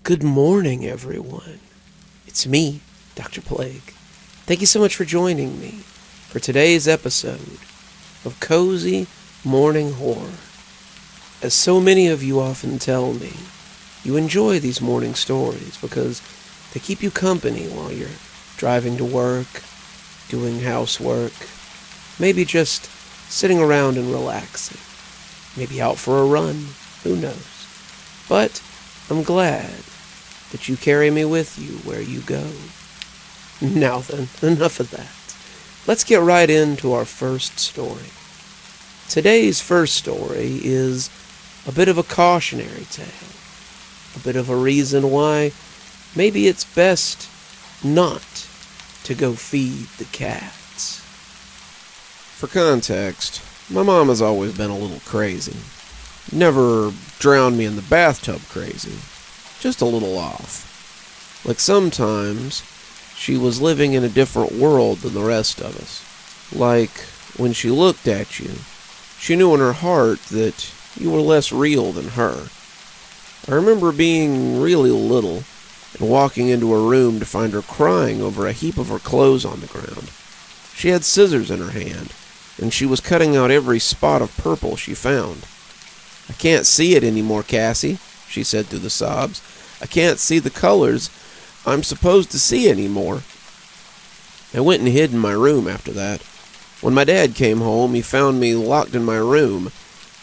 Good morning, everyone. It's me, Dr. Plague. Thank you so much for joining me for today's episode of Cozy Morning Horror. As so many of you often tell me, you enjoy these morning stories because they keep you company while you're driving to work, doing housework, maybe just sitting around and relaxing, maybe out for a run, who knows. But I'm glad that you carry me with you where you go. Now then, enough of that. Let's get right into our first story. Today's first story is a bit of a cautionary tale, a bit of a reason why maybe it's best not to go feed the cats. For context, my mom has always been a little crazy. Never drowned me in the bathtub crazy. Just a little off. Like sometimes, she was living in a different world than the rest of us. Like, when she looked at you, she knew in her heart that you were less real than her. I remember being really little and walking into her room to find her crying over a heap of her clothes on the ground. She had scissors in her hand, and she was cutting out every spot of purple she found. "I can't see it anymore, Cassie," she said through the sobs. "I can't see the colors I'm supposed to see anymore." I went and hid in my room after that. When my dad came home, he found me locked in my room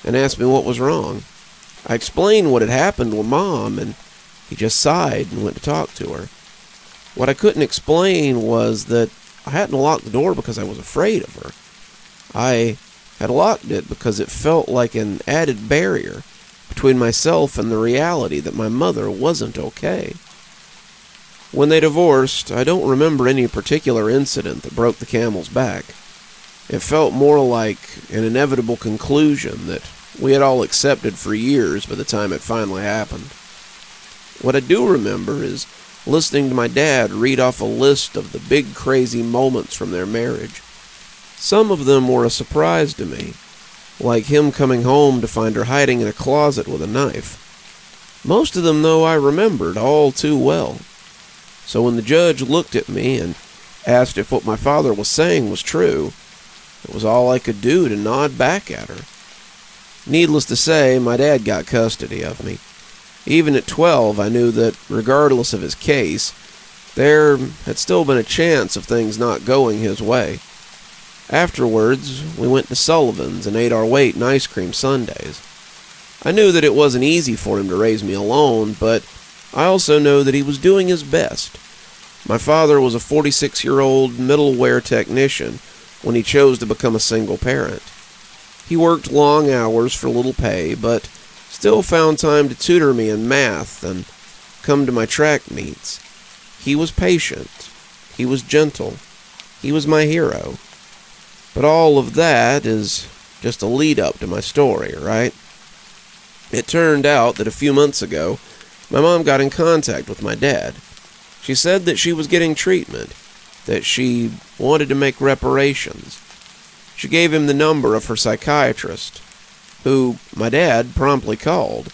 and asked me what was wrong. I explained what had happened with Mom, and he just sighed and went to talk to her. What I couldn't explain was that I hadn't locked the door because I was afraid of her. I had locked it because it felt like an added barrier between myself and the reality that my mother wasn't okay. When they divorced, I don't remember any particular incident that broke the camel's back. It felt more like an inevitable conclusion that we had all accepted for years by the time it finally happened. What I do remember is listening to my dad read off a list of the big crazy moments from their marriage. Some of them were a surprise to me, like him coming home to find her hiding in a closet with a knife. Most of them, though, I remembered all too well. So when the judge looked at me and asked if what my father was saying was true, it was all I could do to nod back at her. Needless to say, my dad got custody of me. Even at 12, I knew that, regardless of his case, there had still been a chance of things not going his way. Afterwards, we went to Sullivan's and ate our weight in ice cream sundaes. I knew that it wasn't easy for him to raise me alone, but I also know that he was doing his best. My father was a 46-year-old middleware technician when he chose to become a single parent. He worked long hours for little pay, but still found time to tutor me in math and come to my track meets. He was patient. He was gentle. He was my hero. But all of that is just a lead-up to my story, right? It turned out that a few months ago, my mom got in contact with my dad. She said that she was getting treatment, that she wanted to make reparations. She gave him the number of her psychiatrist, who my dad promptly called.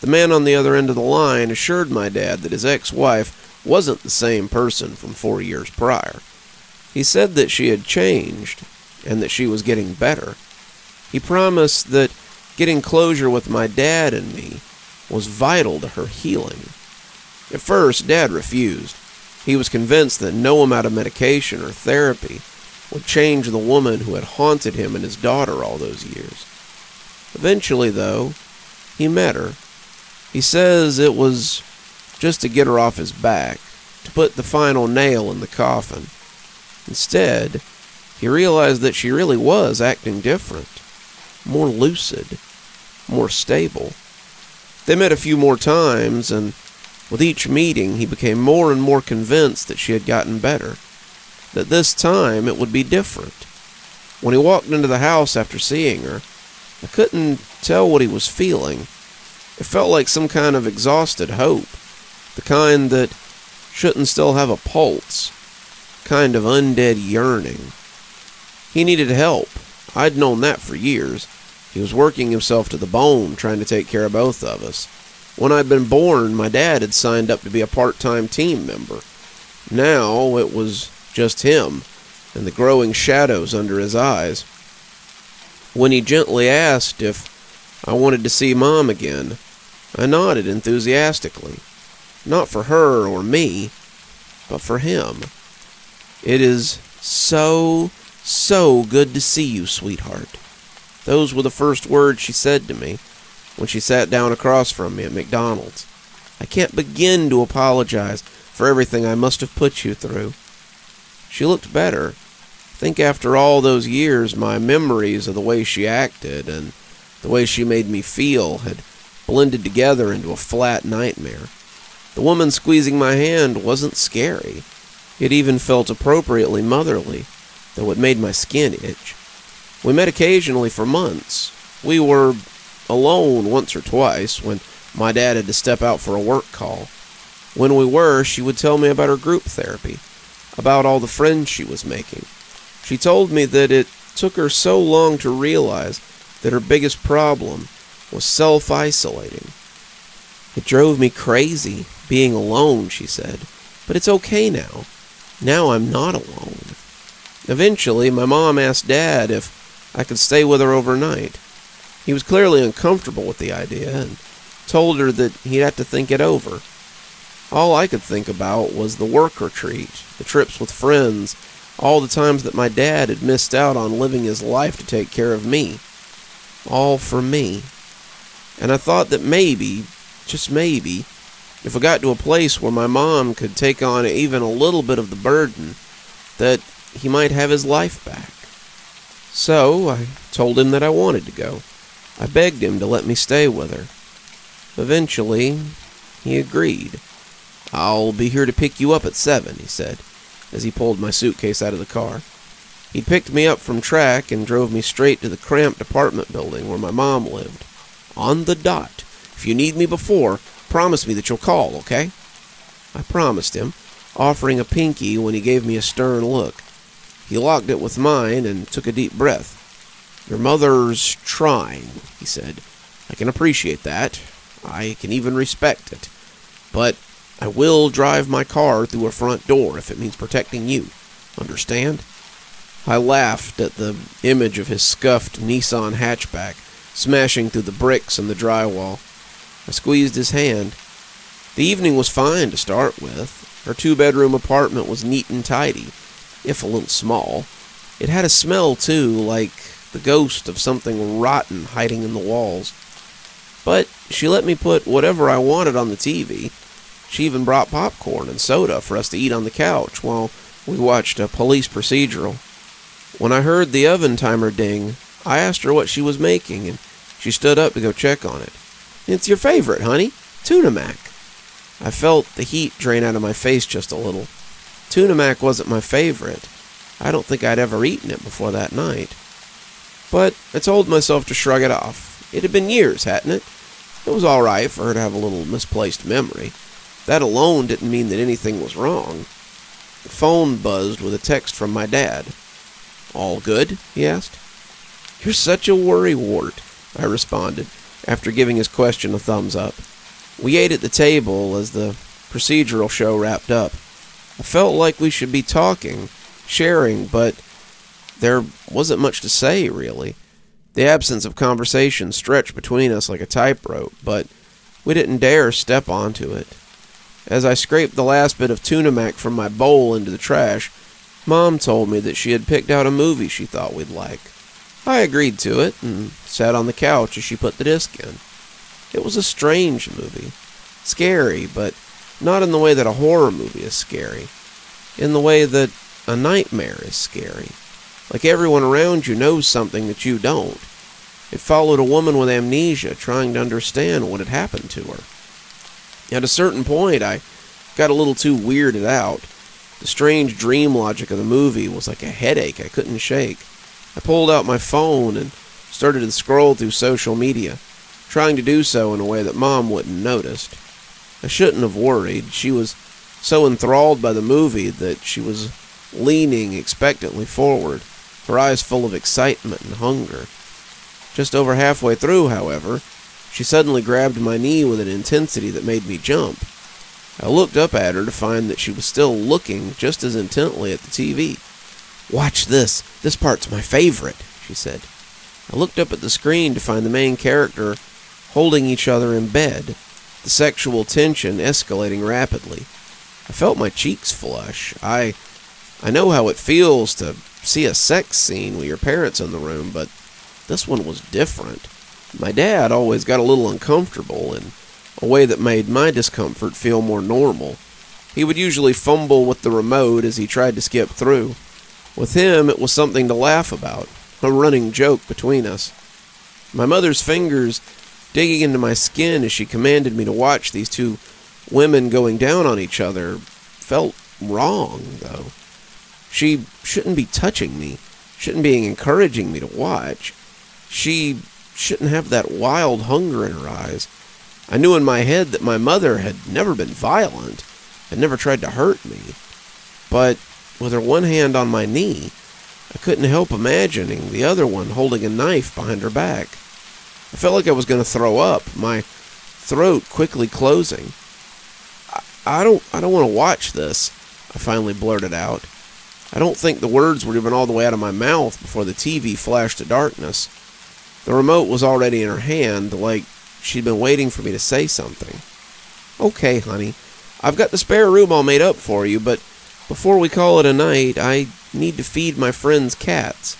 The man on the other end of the line assured my dad that his ex-wife wasn't the same person from 4 years prior. He said that she had changed, and that she was getting better. He promised that getting closure with my dad and me was vital to her healing. At first, Dad refused. He was convinced that no amount of medication or therapy would change the woman who had haunted him and his daughter all those years. Eventually, though, he met her. He says it was just to get her off his back, to put the final nail in the coffin. Instead, he realized that she really was acting different, more lucid, more stable. They met a few more times, and with each meeting he became more and more convinced that she had gotten better, that this time it would be different. When he walked into the house after seeing her, I couldn't tell what he was feeling. It felt like some kind of exhausted hope, the kind that shouldn't still have a pulse, kind of undead yearning. He needed help. I'd known that for years. He was working himself to the bone trying to take care of both of us. When I'd been born, my dad had signed up to be a part-time team member. Now it was just him and the growing shadows under his eyes. When he gently asked if I wanted to see Mom again, I nodded enthusiastically. Not for her or me, but for him. "It is so good to see you, sweetheart." Those were the first words she said to me when she sat down across from me at McDonald's. "I can't begin to apologize for everything I must have put you through." She looked better. I think after all those years, my memories of the way she acted and the way she made me feel had blended together into a flat nightmare. The woman squeezing my hand wasn't scary. It even felt appropriately motherly, though it made my skin itch. We met occasionally for months. We were alone once or twice when my dad had to step out for a work call. When we were, she would tell me about her group therapy, about all the friends she was making. She told me that it took her so long to realize that her biggest problem was self-isolating. "It drove me crazy, being alone," she said, "but it's okay now. Now I'm not alone." Eventually, my mom asked Dad if I could stay with her overnight. He was clearly uncomfortable with the idea and told her that he'd have to think it over. All I could think about was the work retreat, the trips with friends, all the times that my dad had missed out on living his life to take care of me. All for me. And I thought that maybe, just maybe, if I got to a place where my mom could take on even a little bit of the burden, that he might have his life back. So I told him that I wanted to go. I begged him to let me stay with her. Eventually, he agreed. "I'll be here to pick you up at 7, he said, as he pulled my suitcase out of the car. He picked me up from track and drove me straight to the cramped apartment building where my mom lived. "On the dot. If you need me before, promise me that you'll call, okay?" I promised him, offering a pinky when he gave me a stern look. He locked it with mine and took a deep breath. "Your mother's trying," he said. "I can appreciate that. I can even respect it. But I will drive my car through her front door if it means protecting you. Understand?" I laughed at the image of his scuffed Nissan hatchback smashing through the bricks and the drywall. I squeezed his hand. The evening was fine to start with. Her 2-bedroom apartment was neat and tidy, if a little small. It had a smell, too, like the ghost of something rotten hiding in the walls. But she let me put whatever I wanted on the TV. She even brought popcorn and soda for us to eat on the couch while we watched a police procedural. When I heard the oven timer ding, I asked her what she was making, and she stood up to go check on it. "It's your favorite, honey. Tuna mac." I felt the heat drain out of my face just a little. Tuna mac wasn't my favorite. I don't think I'd ever eaten it before that night. But I told myself to shrug it off. It had been years, hadn't it? It was all right for her to have a little misplaced memory. That alone didn't mean that anything was wrong. The phone buzzed with a text from my dad. "All good?" he asked. "You're such a worrywart," I responded, after giving his question a thumbs up. We ate at the table as the procedural show wrapped up. I felt like we should be talking, sharing, but there wasn't much to say, really. The absence of conversation stretched between us like a tightrope, but we didn't dare step onto it. As I scraped the last bit of tuna mac from my bowl into the trash, Mom told me that she had picked out a movie she thought we'd like. I agreed to it and sat on the couch as she put the disc in. It was a strange movie. Scary, but not in the way that a horror movie is scary. In the way that a nightmare is scary. Like everyone around you knows something that you don't. It followed a woman with amnesia trying to understand what had happened to her. At a certain point, I got a little too weirded out. The strange dream logic of the movie was like a headache I couldn't shake. I pulled out my phone and started to scroll through social media, trying to do so in a way that Mom wouldn't notice. I shouldn't have worried. She was so enthralled by the movie that she was leaning expectantly forward, her eyes full of excitement and hunger. Just over halfway through, however, She suddenly grabbed my knee with an intensity that made me jump. I looked up at her to find that she was still looking just as intently at the TV. "Watch this. This part's my favorite," she said. I looked up at the screen to find the main character holding each other in bed, the sexual tension escalating rapidly. I felt my cheeks flush. I know how it feels to see a sex scene with your parents in the room, but this one was different. My dad always got a little uncomfortable in a way that made my discomfort feel more normal. He would usually fumble with the remote as he tried to skip through. With him, it was something to laugh about, a running joke between us. My mother's fingers digging into my skin as she commanded me to watch these two women going down on each other felt wrong, though. She shouldn't be touching me, shouldn't be encouraging me to watch. She shouldn't have that wild hunger in her eyes. I knew in my head that my mother had never been violent, had never tried to hurt me. But with her one hand on my knee, I couldn't help imagining the other one holding a knife behind her back. I felt like I was going to throw up, my throat quickly closing. I don't want to watch this," I finally blurted out. I don't think the words were even all the way out of my mouth before the TV flashed to darkness. The remote was already in her hand, like she'd been waiting for me to say something. "Okay, honey, I've got the spare room all made up for you, but before we call it a night, I need to feed my friend's cats.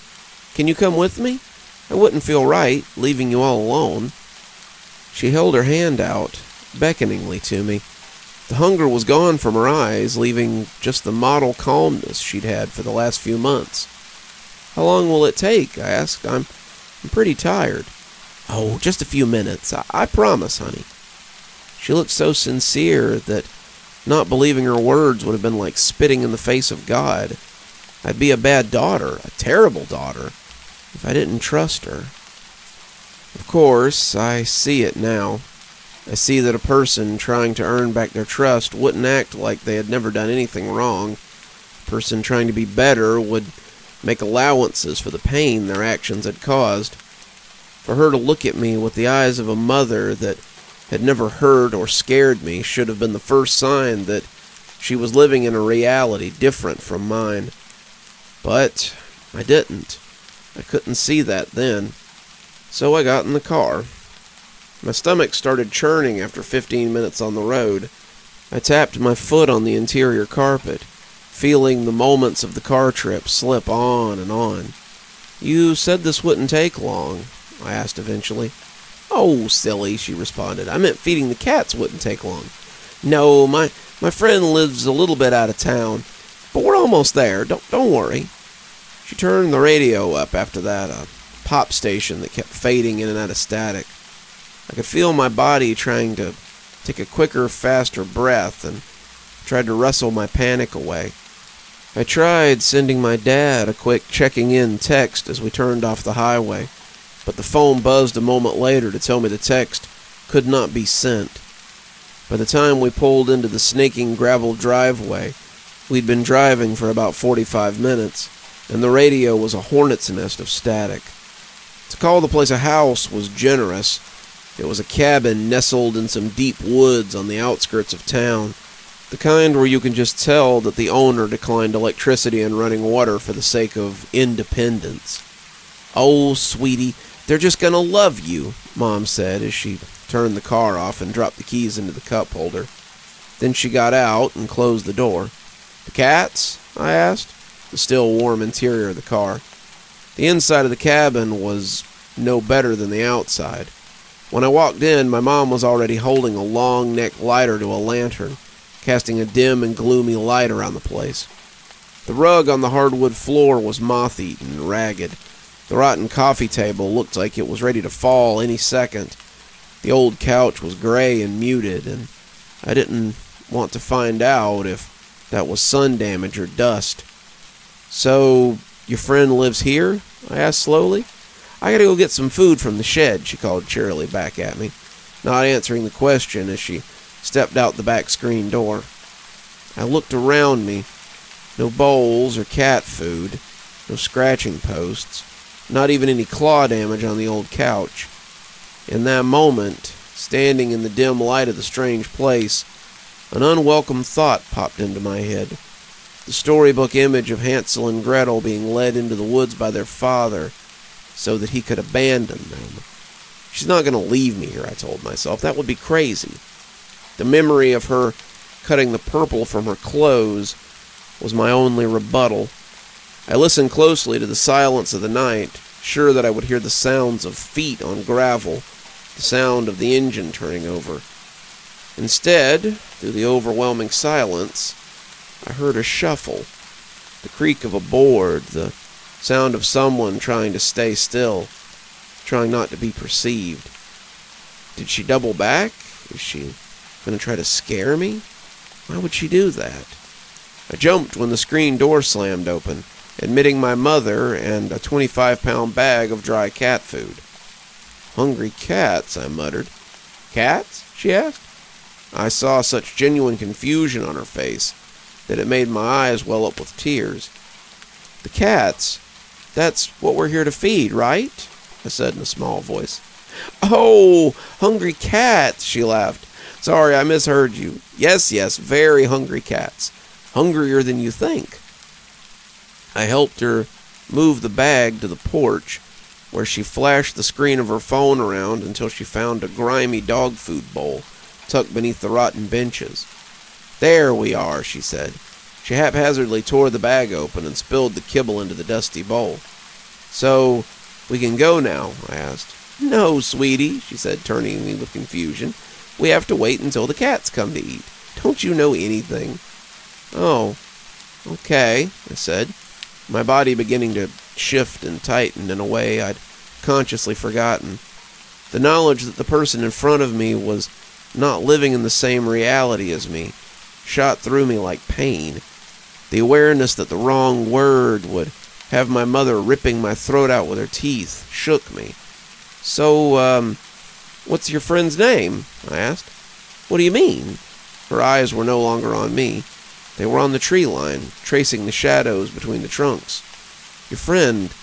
Can you come with me? I wouldn't feel right, leaving you all alone." She held her hand out, beckoningly to me. The hunger was gone from her eyes, leaving just the model calmness she'd had for the last few months. "How long will it take?" I asked. I'm pretty tired." "Oh, just a few minutes. I promise, honey." She looked so sincere that not believing her words would have been like spitting in the face of God. I'd be a bad daughter, a terrible daughter, if I didn't trust her. Of course, I see it now. I see that a person trying to earn back their trust wouldn't act like they had never done anything wrong. A person trying to be better would make allowances for the pain their actions had caused. For her to look at me with the eyes of a mother that had never hurt or scared me should have been the first sign that she was living in a reality different from mine. But I didn't. I couldn't see that then. So I got in the car. My stomach started churning after 15 minutes on the road. I tapped my foot on the interior carpet, feeling the moments of the car trip slip on and on. "You said this wouldn't take long," I asked eventually. "Oh, silly," she responded. "I meant feeding the cats wouldn't take long." "No, my friend lives a little bit out of town, but we're almost there. Don't worry." She turned the radio up after that, a pop station that kept fading in and out of static. I could feel my body trying to take a quicker, faster breath and tried to wrestle my panic away. I tried sending my dad a quick checking-in text as we turned off the highway, but the phone buzzed a moment later to tell me the text could not be sent. By the time we pulled into the snaking gravel driveway, we'd been driving for about 45 minutes, and the radio was a hornet's nest of static. To call the place a house was generous. It was a cabin nestled in some deep woods on the outskirts of town, the kind where you can just tell that the owner declined electricity and running water for the sake of independence. "Oh, sweetie, they're just gonna love you," Mom said as she turned the car off and dropped the keys into the cup holder. Then she got out and closed the door. "The cats?" I asked, the still warm interior of the car. The inside of the cabin was no better than the outside. When I walked in, my mom was already holding a long neck lighter to a lantern, casting a dim and gloomy light around the place. The rug on the hardwood floor was moth-eaten and ragged. The rotten coffee table looked like it was ready to fall any second. The old couch was gray and muted, and I didn't want to find out if that was sun damage or dust. "So, your friend lives here?" I asked slowly. "I gotta go get some food from the shed," she called cheerily back at me, not answering the question as she stepped out the back screen door. I looked around me. No bowls or cat food, no scratching posts, not even any claw damage on the old couch. In that moment, standing in the dim light of the strange place, an unwelcome thought popped into my head. The storybook image of Hansel and Gretel being led into the woods by their father so that he could abandon them. She's not going to leave me here, I told myself. That would be crazy. The memory of her cutting the purple from her clothes was my only rebuttal. I listened closely to the silence of the night, sure that I would hear the sounds of feet on gravel, the sound of the engine turning over. Instead, through the overwhelming silence, I heard a shuffle, the creak of a board, the sound of someone trying to stay still, trying not to be perceived. Did she double back? Is she going to try to scare me? Why would she do that? I jumped when the screen door slammed open, admitting my mother and a 25-pound bag of dry cat food. Hungry cats, I muttered. Cats? She asked. I saw such genuine confusion on her face that it made my eyes well up with tears. The cats? That's what we're here to feed, right? I said in a small voice. Oh, hungry cats, she laughed. Sorry, I misheard you. Yes, very hungry cats. Hungrier than you think. I helped her move the bag to the porch, where she flashed the screen of her phone around until she found a grimy dog food bowl tucked beneath the rotten benches. There we are, she said. She haphazardly tore the bag open and spilled the kibble into the dusty bowl. So, we can go now, I asked. No, sweetie, she said, turning to me with confusion. We have to wait until the cats come to eat. Don't you know anything? Oh, okay, I said, my body beginning to shift and tighten in a way I'd consciously forgotten. The knowledge that the person in front of me was not living in the same reality as me shot through me like pain. The awareness that the wrong word would have my mother ripping my throat out with her teeth shook me. So, what's your friend's name? I asked. What do you mean? Her eyes were no longer on me. They were on the tree line, tracing the shadows between the trunks. Your friend,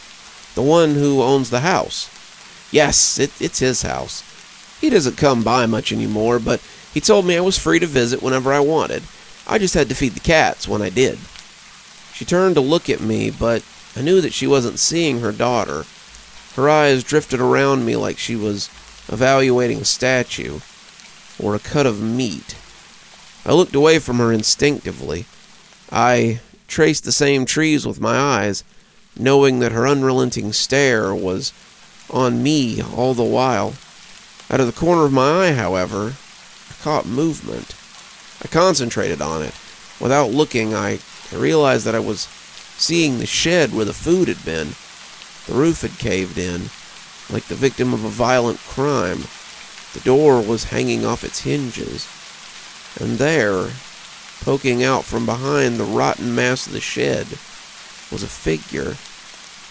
the one who owns the house. Yes, it's his house. He doesn't come by much anymore, but he told me I was free to visit whenever I wanted. I just had to feed the cats when I did. She turned to look at me, but I knew that she wasn't seeing her daughter. Her eyes drifted around me like she was evaluating a statue or a cut of meat. I looked away from her instinctively. I traced the same trees with my eyes, knowing that her unrelenting stare was on me all the while. Out of the corner of my eye, however, I caught movement. I concentrated on it. Without looking, I realized that I was seeing the shed where the food had been. The roof had caved in, like the victim of a violent crime. The door was hanging off its hinges. And there, poking out from behind the rotten mass of the shed, was a figure.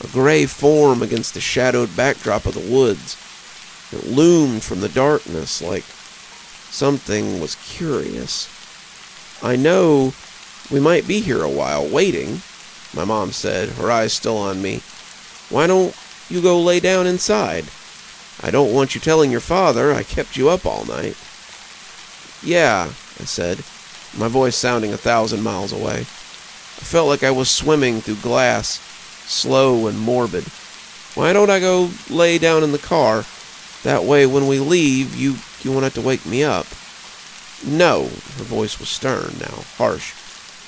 A gray form against the shadowed backdrop of the woods. It loomed from the darkness like something was curious. I know we might be here a while, waiting, my mom said, her eyes still on me. Why don't you go lay down inside? I don't want you telling your father I kept you up all night. Yeah, I said, my voice sounding 1,000 miles away. I felt like I was swimming through glass, slow and morbid. Why don't I go lay down in the car? That way when we leave, you won't have to wake me up. No, her voice was stern now, harsh.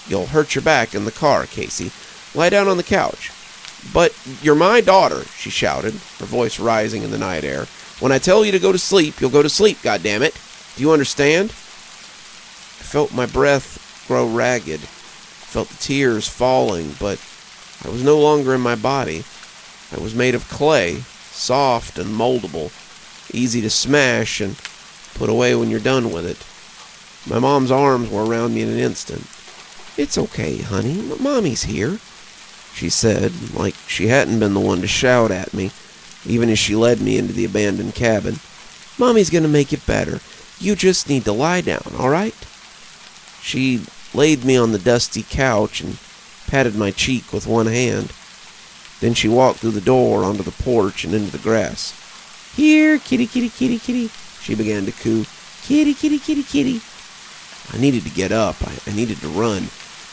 You'll hurt your back in the car, Casey. Lie down on the couch. But you're my daughter, she shouted, her voice rising in the night air. When I tell you to go to sleep, you'll go to sleep, goddammit. Do you understand? I felt my breath grow ragged, felt the tears falling, but I was no longer in my body. I was made of clay, soft and moldable, easy to smash and put away when you're done with it. My mom's arms were around me in an instant. It's okay, honey. Mommy's here, she said, like she hadn't been the one to shout at me, even as she led me into the abandoned cabin. Mommy's gonna make it better. You just need to lie down, all right? She laid me on the dusty couch and patted my cheek with one hand. Then she walked through the door onto the porch and into the grass. "Here, kitty, kitty, kitty, kitty," she began to coo. "Kitty, kitty, kitty, kitty." I needed to get up. I needed to run.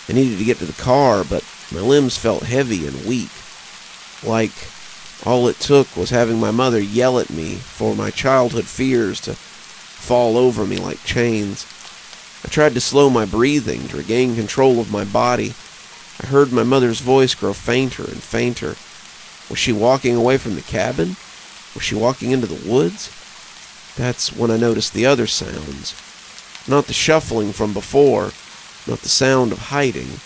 I needed to get to the car, but my limbs felt heavy and weak. Like all it took was having my mother yell at me for my childhood fears to fall over me like chains. I tried to slow my breathing, to regain control of my body. I heard my mother's voice grow fainter and fainter. Was she walking away from the cabin? Was she walking into the woods? That's when I noticed the other sounds. Not the shuffling from before, not the sound of hiding.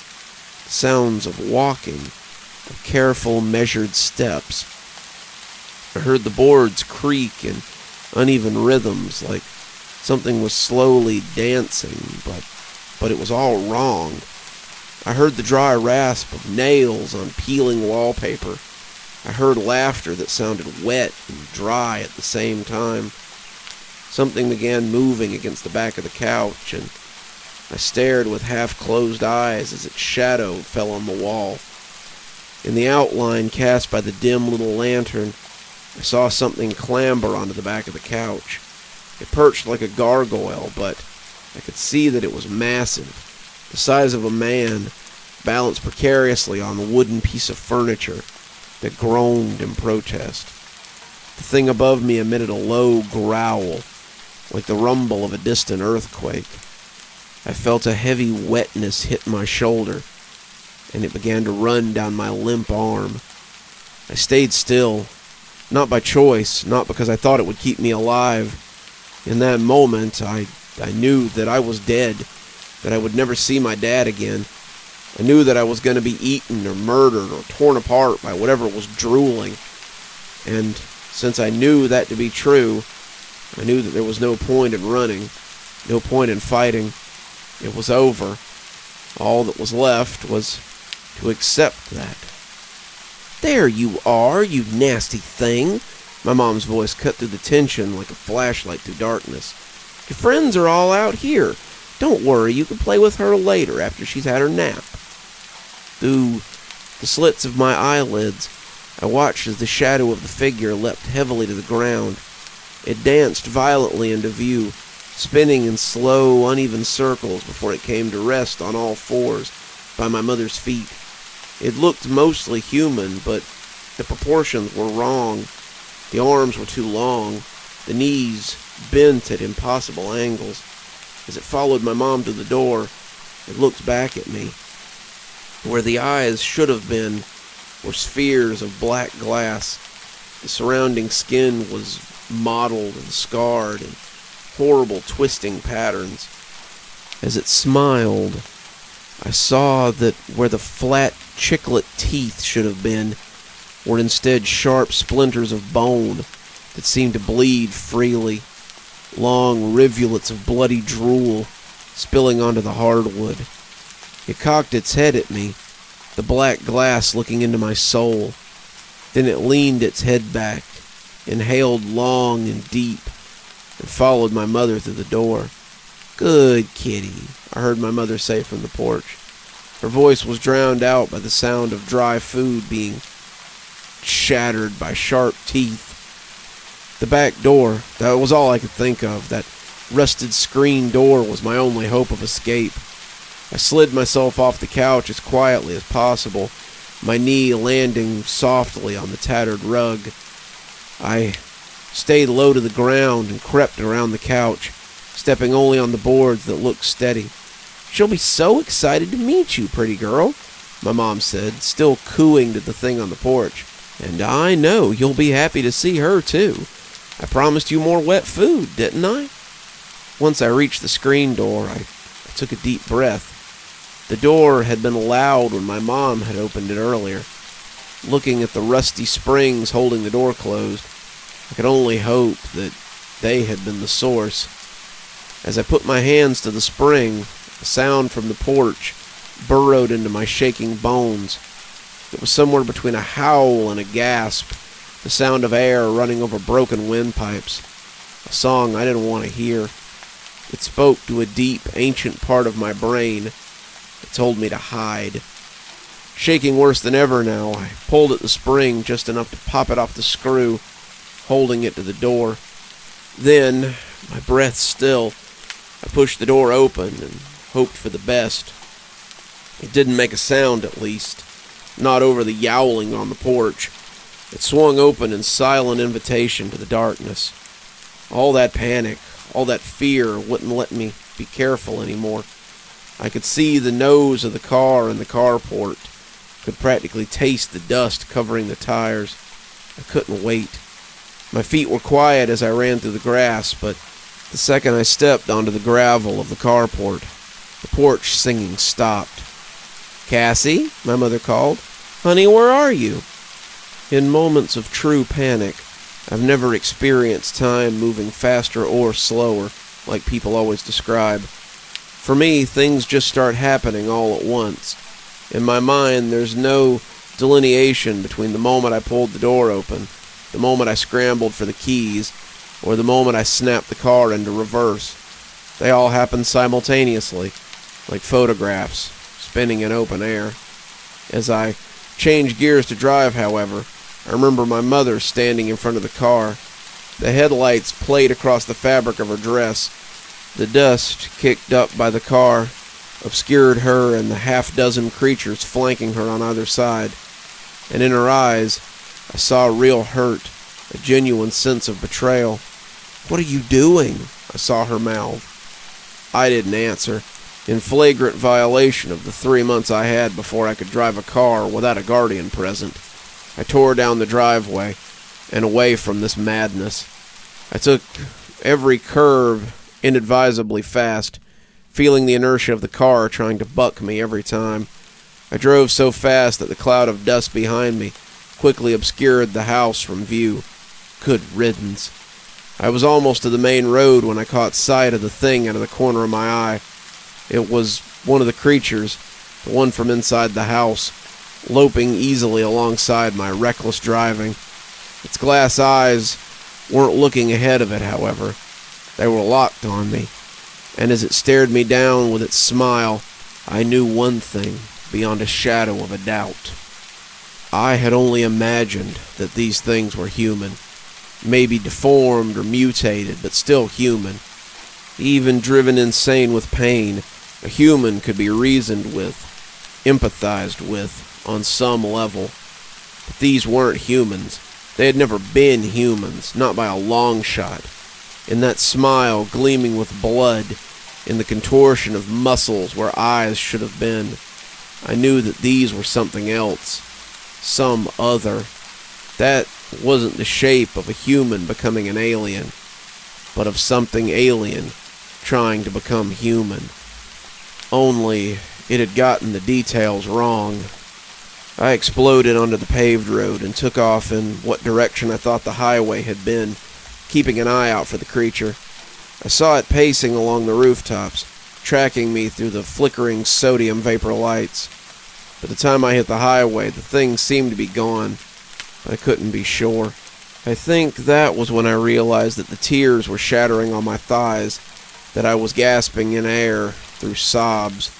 The sounds of walking, of careful, measured steps. I heard the boards creak in uneven rhythms, like something was slowly dancing, but it was all wrong. I heard the dry rasp of nails on peeling wallpaper. I heard laughter that sounded wet and dry at the same time. Something began moving against the back of the couch, and I stared with half-closed eyes as its shadow fell on the wall. In the outline cast by the dim little lantern, I saw something clamber onto the back of the couch. It perched like a gargoyle, but I could see that it was massive, the size of a man, balanced precariously on a wooden piece of furniture that groaned in protest. The thing above me emitted a low growl, like the rumble of a distant earthquake. I felt a heavy wetness hit my shoulder, and it began to run down my limp arm. I stayed still, not by choice, not because I thought it would keep me alive. In that moment, I knew that I was dead, that I would never see my dad again. I knew that I was going to be eaten or murdered or torn apart by whatever was drooling. And since I knew that to be true, I knew that there was no point in running, no point in fighting. It was over. All that was left was to accept that. "There you are, you nasty thing." My mom's voice cut through the tension like a flashlight through darkness. "Your friends are all out here. Don't worry, you can play with her later after she's had her nap." Through the slits of my eyelids, I watched as the shadow of the figure leapt heavily to the ground. It danced violently into view, spinning in slow, uneven circles before it came to rest on all fours by my mother's feet. It looked mostly human, but the proportions were wrong. The arms were too long, the knees bent at impossible angles. As it followed my mom to the door, it looked back at me. Where the eyes should have been were spheres of black glass. The surrounding skin was mottled and scarred in horrible twisting patterns. As it smiled, I saw that where the flat chiclet teeth should have been were instead sharp splinters of bone that seemed to bleed freely, long rivulets of bloody drool spilling onto the hardwood. It cocked its head at me, the black glass looking into my soul. Then it leaned its head back, inhaled long and deep, and followed my mother through the door. "Good kitty," I heard my mother say from the porch. Her voice was drowned out by the sound of dry food being shattered by sharp teeth. The back door, that was all I could think of. That rusted screen door was my only hope of escape. I slid myself off the couch as quietly as possible, my knee landing softly on the tattered rug. I stayed low to the ground and crept around the couch, stepping only on the boards that looked steady. "She'll be so excited to meet you, pretty girl," my mom said, still cooing to the thing on the porch. "And I know you'll be happy to see her, too. I promised you more wet food, didn't I?" Once I reached the screen door, I took a deep breath. The door had been loud when my mom had opened it earlier. Looking at the rusty springs holding the door closed, I could only hope that they had been the source. As I put my hands to the spring, a sound from the porch burrowed into my shaking bones. It was somewhere between a howl and a gasp, the sound of air running over broken windpipes, a song I didn't want to hear. It spoke to a deep, ancient part of my brain. It told me to hide. Shaking worse than ever now, I pulled at the spring just enough to pop it off the screw. holding it to the door. Then, my breath still, I pushed the door open and hoped for the best. It didn't make a sound, at least, not over the yowling on the porch. It swung open in silent invitation to the darkness. All that panic, all that fear wouldn't let me be careful anymore. I could see the nose of the car in the carport, could practically taste the dust covering the tires. I couldn't wait. My feet were quiet as I ran through the grass, but the second I stepped onto the gravel of the carport, the porch singing stopped. "Cassie," my mother called. "Honey, where are you?" In moments of true panic, I've never experienced time moving faster or slower, like people always describe. For me, things just start happening all at once. In my mind, there's no delineation between the moment I pulled the door open, the moment I scrambled for the keys, or the moment I snapped the car into reverse. They all happen simultaneously, like photographs, spinning in open air. As I changed gears to drive, however, I remember my mother standing in front of the car. The headlights played across the fabric of her dress. The dust kicked up by the car obscured her and the half-dozen creatures flanking her on either side. And in her eyes, I saw real hurt, a genuine sense of betrayal. "What are you doing?" I saw her mouth. I didn't answer, in flagrant violation of the 3 months I had before I could drive a car without a guardian present. I tore down the driveway and away from this madness. I took every curve inadvisably fast, feeling the inertia of the car trying to buck me every time. I drove so fast that the cloud of dust behind me quickly obscured the house from view. Good riddance. I was almost to the main road when I caught sight of the thing out of the corner of my eye. It was one of the creatures, the one from inside the house, loping easily alongside my reckless driving. Its glass eyes weren't looking ahead of it, however. They were locked on me, and as it stared me down with its smile, I knew one thing beyond a shadow of a doubt. I had only imagined that these things were human, maybe deformed or mutated, but still human. Even driven insane with pain, a human could be reasoned with, empathized with, on some level. But these weren't humans. They had never been humans, not by a long shot. In that smile gleaming with blood, in the contortion of muscles where eyes should have been, I knew that these were something else, some other. That wasn't the shape of a human becoming an alien, but of something alien trying to become human. Only it had gotten the details wrong. I exploded onto the paved road and took off in what direction I thought the highway had been, keeping an eye out for the creature. I saw it pacing along the rooftops, tracking me through the flickering sodium vapor lights. By the time I hit the highway, the thing seemed to be gone. I couldn't be sure. I think that was when I realized that the tears were shattering on my thighs, that I was gasping in air through sobs.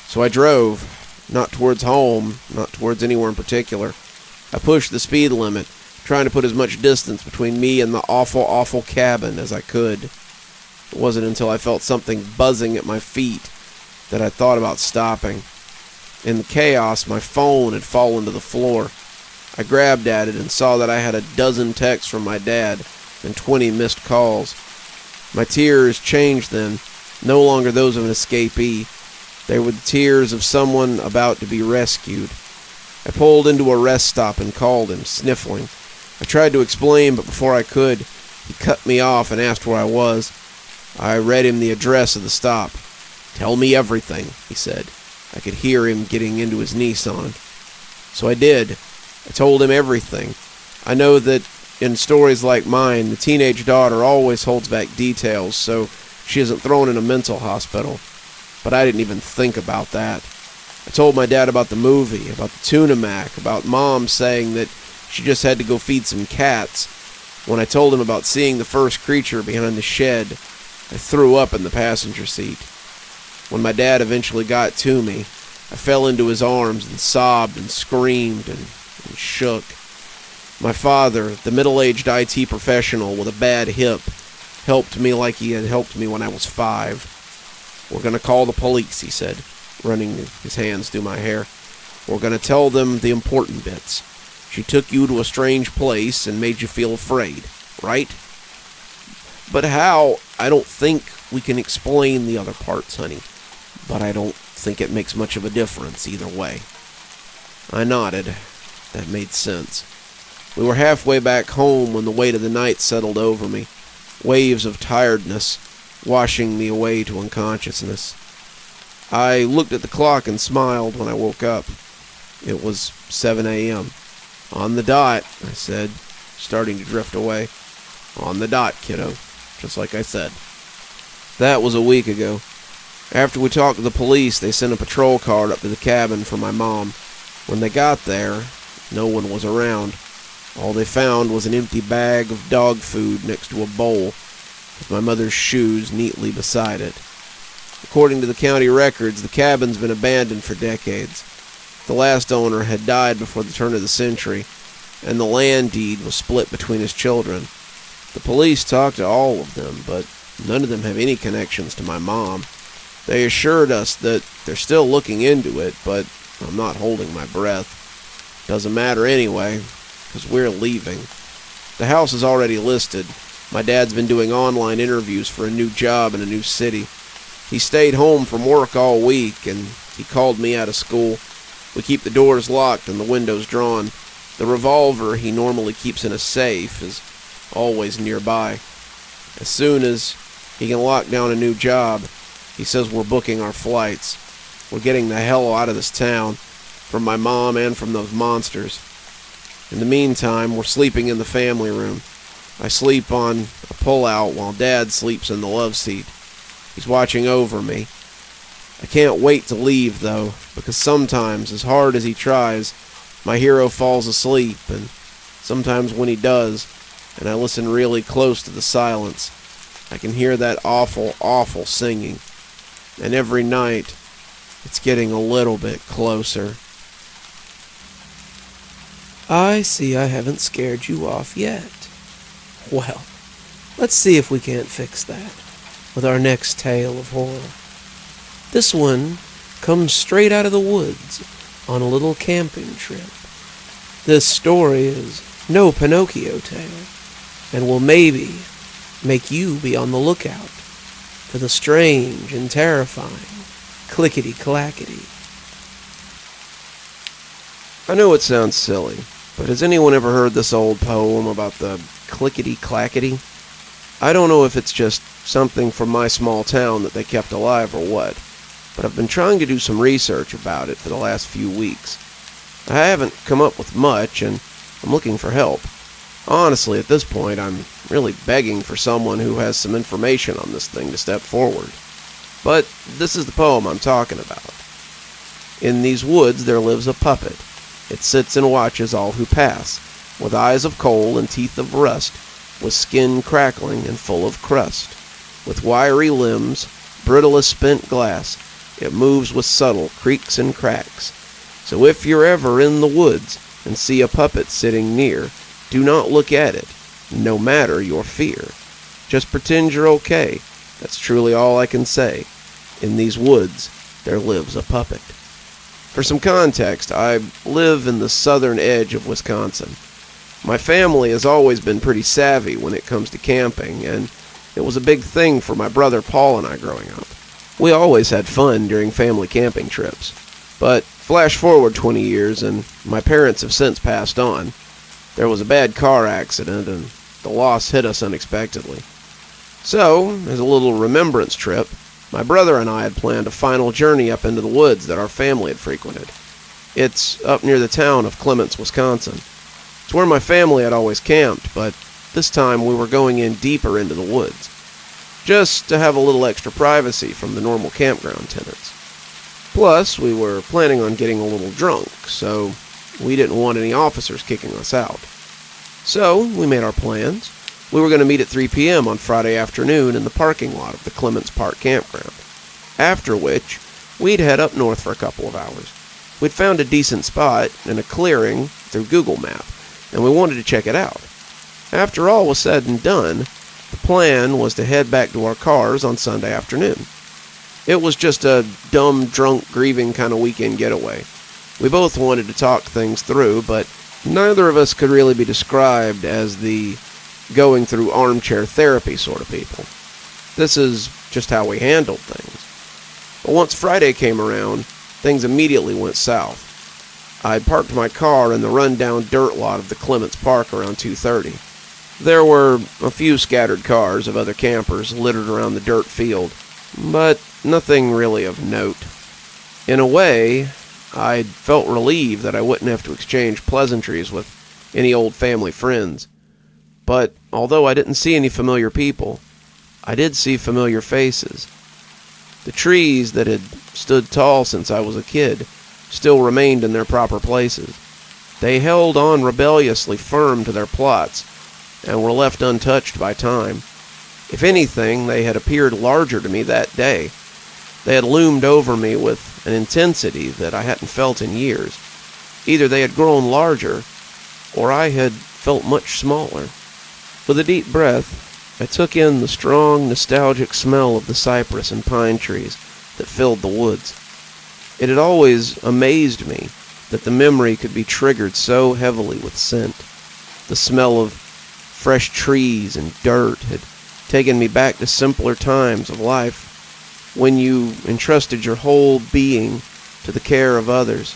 So I drove, not towards home, not towards anywhere in particular. I pushed the speed limit, trying to put as much distance between me and the awful, awful cabin as I could. It wasn't until I felt something buzzing at my feet that I thought about stopping. In the chaos, my phone had fallen to the floor. I grabbed at it and saw that I had a dozen texts from my dad and 20 missed calls. My tears changed then, no longer those of an escapee. They were the tears of someone about to be rescued. I pulled into a rest stop and called him, sniffling. I tried to explain, but before I could, he cut me off and asked where I was. I read him the address of the stop. "Tell me everything," he said. I could hear him getting into his Nissan. So I did. I told him everything. I know that in stories like mine, the teenage daughter always holds back details, so she isn't thrown in a mental hospital. But I didn't even think about that. I told my dad about the movie, about the tuna mac, about Mom saying that she just had to go feed some cats. When I told him about seeing the first creature behind the shed, I threw up in the passenger seat. When my dad eventually got to me, I fell into his arms and sobbed and screamed and shook. My father, the middle-aged IT professional with a bad hip, helped me like he had helped me when I was 5. "We're going to call the police," he said, running his hands through my hair. "We're going to tell them the important bits. She took you to a strange place and made you feel afraid, right?" "But how? I don't think we can explain the other parts, honey. But I don't think it makes much of a difference either way." I nodded. That made sense. We were halfway back home when the weight of the night settled over me, waves of tiredness washing me away to unconsciousness. I looked at the clock and smiled when I woke up. It was 7 a.m. "On the dot," I said, starting to drift away. "On the dot, kiddo, just like I said." That was a week ago. After we talked to the police, they sent a patrol car up to the cabin for my mom. When they got there, no one was around. All they found was an empty bag of dog food next to a bowl, with my mother's shoes neatly beside it. According to the county records, the cabin's been abandoned for decades. The last owner had died before the turn of the century, and the land deed was split between his children. The police talked to all of them, but none of them have any connections to my mom. They assured us that they're still looking into it, but I'm not holding my breath. Doesn't matter anyway, because we're leaving. The house is already listed. My dad's been doing online interviews for a new job in a new city. He stayed home from work all week, and he called me out of school. We keep the doors locked and the windows drawn. The revolver he normally keeps in a safe is always nearby. As soon as he can lock down a new job, he says we're booking our flights. We're getting the hell out of this town, from my mom and from those monsters. In the meantime, we're sleeping in the family room. I sleep on a pull-out while Dad sleeps in the love seat. He's watching over me. I can't wait to leave, though, because sometimes, as hard as he tries, my hero falls asleep, and sometimes when he does, and I listen really close to the silence, I can hear that awful, awful singing. And every night, it's getting a little bit closer. I see I haven't scared you off yet. Well, let's see if we can't fix that with our next tale of horror. This one comes straight out of the woods on a little camping trip. This story is no Pinocchio tale, and will maybe make you be on the lookout for the strange and terrifying Clickity Clackity. I know it sounds silly, but has anyone ever heard this old poem about the Clickity Clackity? I don't know if it's just something from my small town that they kept alive or what, but I've been trying to do some research about it for the last few weeks. I haven't come up with much, and I'm looking for help. Honestly, at this point, I'm really begging for someone who has some information on this thing to step forward. But this is the poem I'm talking about. In these woods there lives a puppet. It sits and watches all who pass, with eyes of coal and teeth of rust, with skin crackling and full of crust. With wiry limbs, brittle as spent glass, it moves with subtle creaks and cracks. So if you're ever in the woods and see a puppet sitting near, do not look at it, no matter your fear. Just pretend you're okay. That's truly all I can say. In these woods, there lives a puppet. For some context, I live in the southern edge of Wisconsin. My family has always been pretty savvy when it comes to camping, and it was a big thing for my brother Paul and I growing up. We always had fun during family camping trips. But flash forward 20 years, and my parents have since passed on. There was a bad car accident, and the loss hit us unexpectedly. So, as a little remembrance trip, my brother and I had planned a final journey up into the woods that our family had frequented. It's up near the town of Clements, Wisconsin. It's where my family had always camped, but this time we were going in deeper into the woods, just to have a little extra privacy from the normal campground tenants. Plus, we were planning on getting a little drunk, so we didn't want any officers kicking us out. So, we made our plans. We were going to meet at 3 p.m. on Friday afternoon in the parking lot of the Clements Park campground, after which we'd head up north for a couple of hours. We'd found a decent spot in a clearing through Google Map, and we wanted to check it out. After all was said and done, the plan was to head back to our cars on Sunday afternoon. It was just a dumb, drunk, grieving kind of weekend getaway. We both wanted to talk things through, but neither of us could really be described as the going through armchair therapy sort of people. This is just how we handled things. But once Friday came around, things immediately went south. I'd parked my car in the run-down dirt lot of the Clements Park around 2:30. There were a few scattered cars of other campers littered around the dirt field, but nothing really of note. In a way, I felt relieved that I wouldn't have to exchange pleasantries with any old family friends. But although I didn't see any familiar people, I did see familiar faces. The trees that had stood tall since I was a kid still remained in their proper places. They held on rebelliously firm to their plots and were left untouched by time. If anything, they had appeared larger to me that day. They had loomed over me with an intensity that I hadn't felt in years. Either they had grown larger, or I had felt much smaller. With a deep breath, I took in the strong, nostalgic smell of the cypress and pine trees that filled the woods. It had always amazed me that the memory could be triggered so heavily with scent. The smell of fresh trees and dirt had taken me back to simpler times of life, when you entrusted your whole being to the care of others,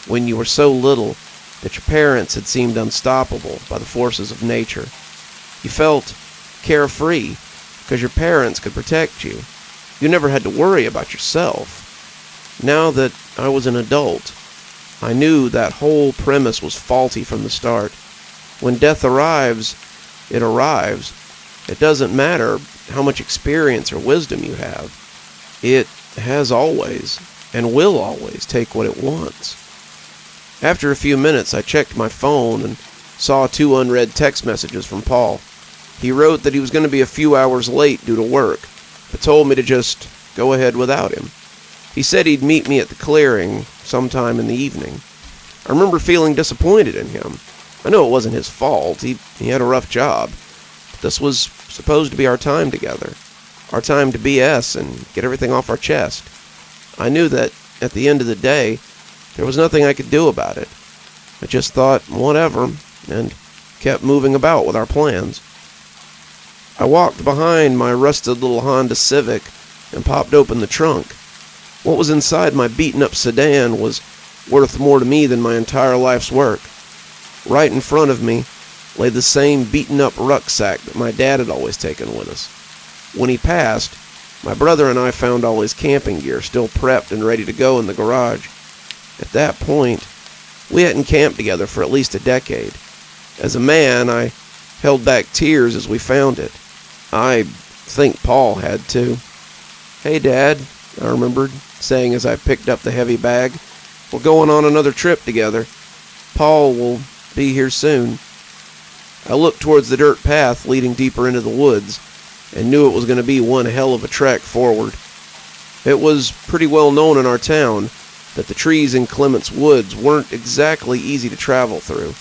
when you were so little that your parents had seemed unstoppable by the forces of nature. You felt carefree because your parents could protect you. You never had to worry about yourself. Now that I was an adult, I knew that whole premise was faulty from the start. When death arrives, it arrives. It doesn't matter how much experience or wisdom you have. It has always, and will always, take what it wants. After a few minutes, I checked my phone and saw 2 unread text messages from Paul. He wrote that he was going to be a few hours late due to work, but told me to just go ahead without him. He said he'd meet me at the clearing sometime in the evening. I remember feeling disappointed in him. I know it wasn't his fault. He had a rough job. But this was supposed to be our time together. Our time to BS and get everything off our chest. I knew that at the end of the day, there was nothing I could do about it. I just thought, whatever, and kept moving about with our plans. I walked behind my rusted little Honda Civic and popped open the trunk. What was inside my beaten-up sedan was worth more to me than my entire life's work. Right in front of me lay the same beaten-up rucksack that my dad had always taken with us. When he passed, my brother and I found all his camping gear still prepped and ready to go in the garage. At that point, we hadn't camped together for at least a decade. As a man, I held back tears as we found it. I think Paul had too. "Hey, Dad," I remembered saying as I picked up the heavy bag. "We're going on another trip together. Paul will be here soon." I looked towards the dirt path leading deeper into the woods and knew it was going to be one hell of a trek forward. It was pretty well known in our town that the trees in Clements Woods weren't exactly easy to travel through.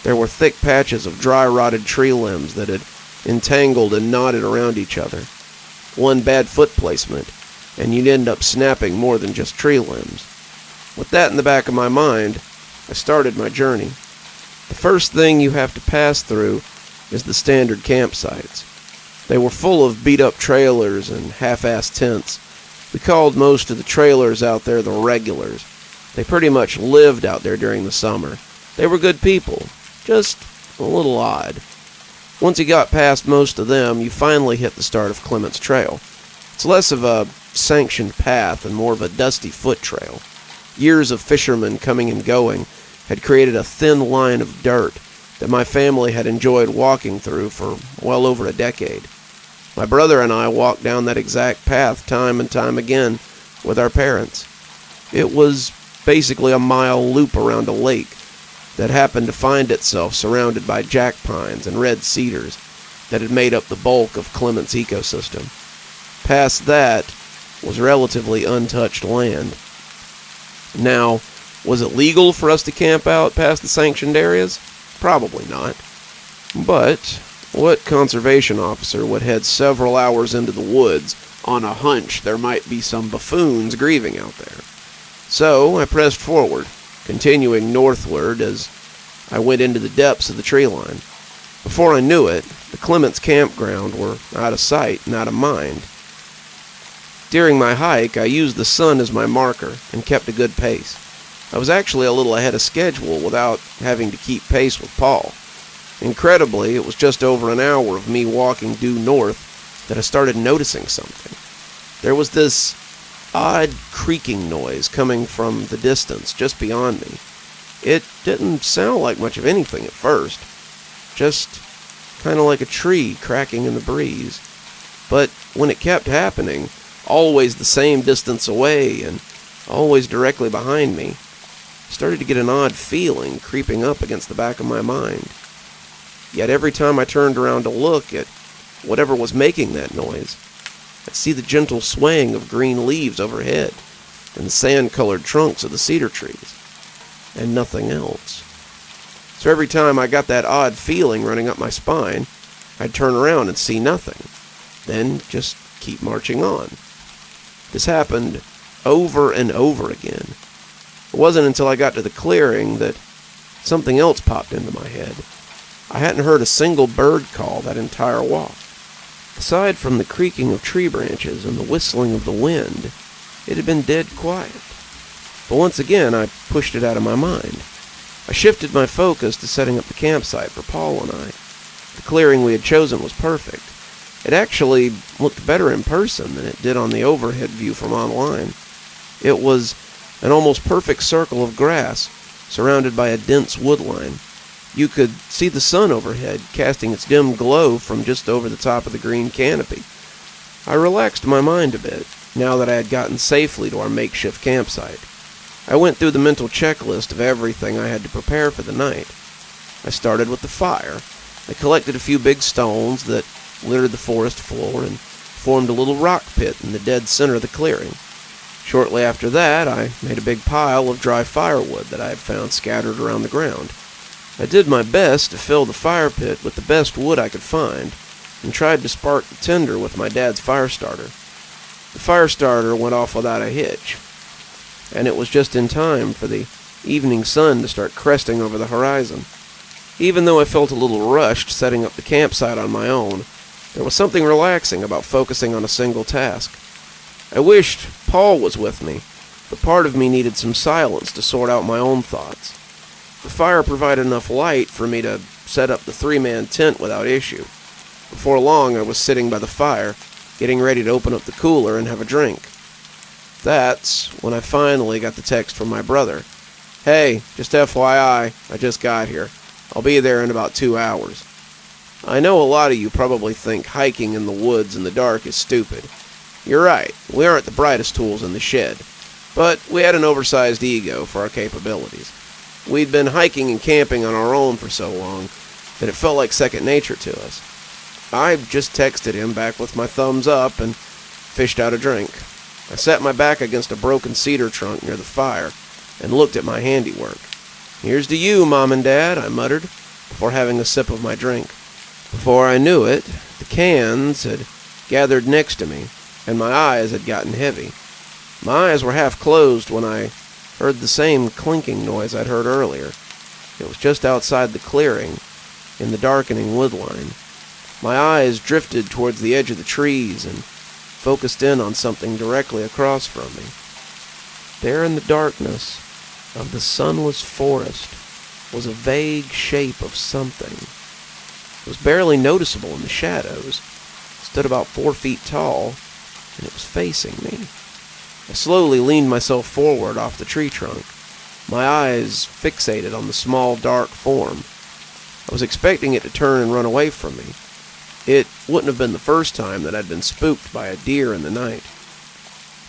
There were thick patches of dry rotted tree limbs that had entangled and knotted around each other. One bad foot placement, and you'd end up snapping more than just tree limbs. With that in the back of my mind, I started my journey. The first thing you have to pass through is the standard campsites. They were full of beat-up trailers and half-assed tents. We called most of the trailers out there the regulars. They pretty much lived out there during the summer. They were good people, just a little odd. Once you got past most of them, you finally hit the start of Clements Trail. It's less of a sanctioned path and more of a dusty foot trail. Years of fishermen coming and going had created a thin line of dirt that my family had enjoyed walking through for well over a decade. My brother and I walked down that exact path time and time again with our parents. It was basically a mile loop around a lake that happened to find itself surrounded by jack pines and red cedars that had made up the bulk of Clements' ecosystem. Past that was relatively untouched land. Now, was it legal for us to camp out past the sanctioned areas? Probably not. But what conservation officer would head several hours into the woods on a hunch there might be some buffoons grieving out there? So I pressed forward, continuing northward as I went into the depths of the tree line. Before I knew it, the Clements campground were out of sight and out of mind. During my hike, I used the sun as my marker and kept a good pace. I was actually a little ahead of schedule without having to keep pace with Paul. Incredibly, it was just over an hour of me walking due north that I started noticing something. There was this odd creaking noise coming from the distance just beyond me. It didn't sound like much of anything at first, just kind of like a tree cracking in the breeze. But when it kept happening, always the same distance away and always directly behind me, I started to get an odd feeling creeping up against the back of my mind. Yet every time I turned around to look at whatever was making that noise, I'd see the gentle swaying of green leaves overhead and the sand-colored trunks of the cedar trees, and nothing else. So every time I got that odd feeling running up my spine, I'd turn around and see nothing, then just keep marching on. This happened over and over again. It wasn't until I got to the clearing that something else popped into my head. I hadn't heard a single bird call that entire walk. Aside from the creaking of tree branches and the whistling of the wind, it had been dead quiet. But once again, I pushed it out of my mind. I shifted my focus to setting up the campsite for Paul and I. The clearing we had chosen was perfect. It actually looked better in person than it did on the overhead view from online. It was an almost perfect circle of grass, surrounded by a dense wood line. You could see the sun overhead, casting its dim glow from just over the top of the green canopy. I relaxed my mind a bit, now that I had gotten safely to our makeshift campsite. I went through the mental checklist of everything I had to prepare for the night. I started with the fire. I collected a few big stones that littered the forest floor and formed a little rock pit in the dead center of the clearing. Shortly after that, I made a big pile of dry firewood that I had found scattered around the ground. I did my best to fill the fire pit with the best wood I could find, and tried to spark the tinder with my dad's fire starter. The fire starter went off without a hitch, and it was just in time for the evening sun to start cresting over the horizon. Even though I felt a little rushed setting up the campsite on my own, there was something relaxing about focusing on a single task. I wished Paul was with me, but part of me needed some silence to sort out my own thoughts. The fire provided enough light for me to set up the three-man tent without issue. Before long, I was sitting by the fire, getting ready to open up the cooler and have a drink. That's when I finally got the text from my brother. "Hey, just FYI, I just got here. I'll be there in about 2 hours." I know a lot of you probably think hiking in the woods in the dark is stupid. You're right, we aren't the brightest tools in the shed, but we had an oversized ego for our capabilities. We'd been hiking and camping on our own for so long that it felt like second nature to us. I just texted him back with my thumbs up and fished out a drink. I sat my back against a broken cedar trunk near the fire and looked at my handiwork. "Here's to you, Mom and Dad," I muttered, before having a sip of my drink. Before I knew it, the cans had gathered next to me, and my eyes had gotten heavy. My eyes were half closed when I heard the same clinking noise I'd heard earlier. It was just outside the clearing, in the darkening woodline. My eyes drifted towards the edge of the trees and focused in on something directly across from me. There in the darkness of the sunless forest was a vague shape of something. It was barely noticeable in the shadows. It stood about 4 feet tall, and it was facing me. I slowly leaned myself forward off the tree trunk, my eyes fixated on the small, dark form. I was expecting it to turn and run away from me. It wouldn't have been the first time that I'd been spooked by a deer in the night.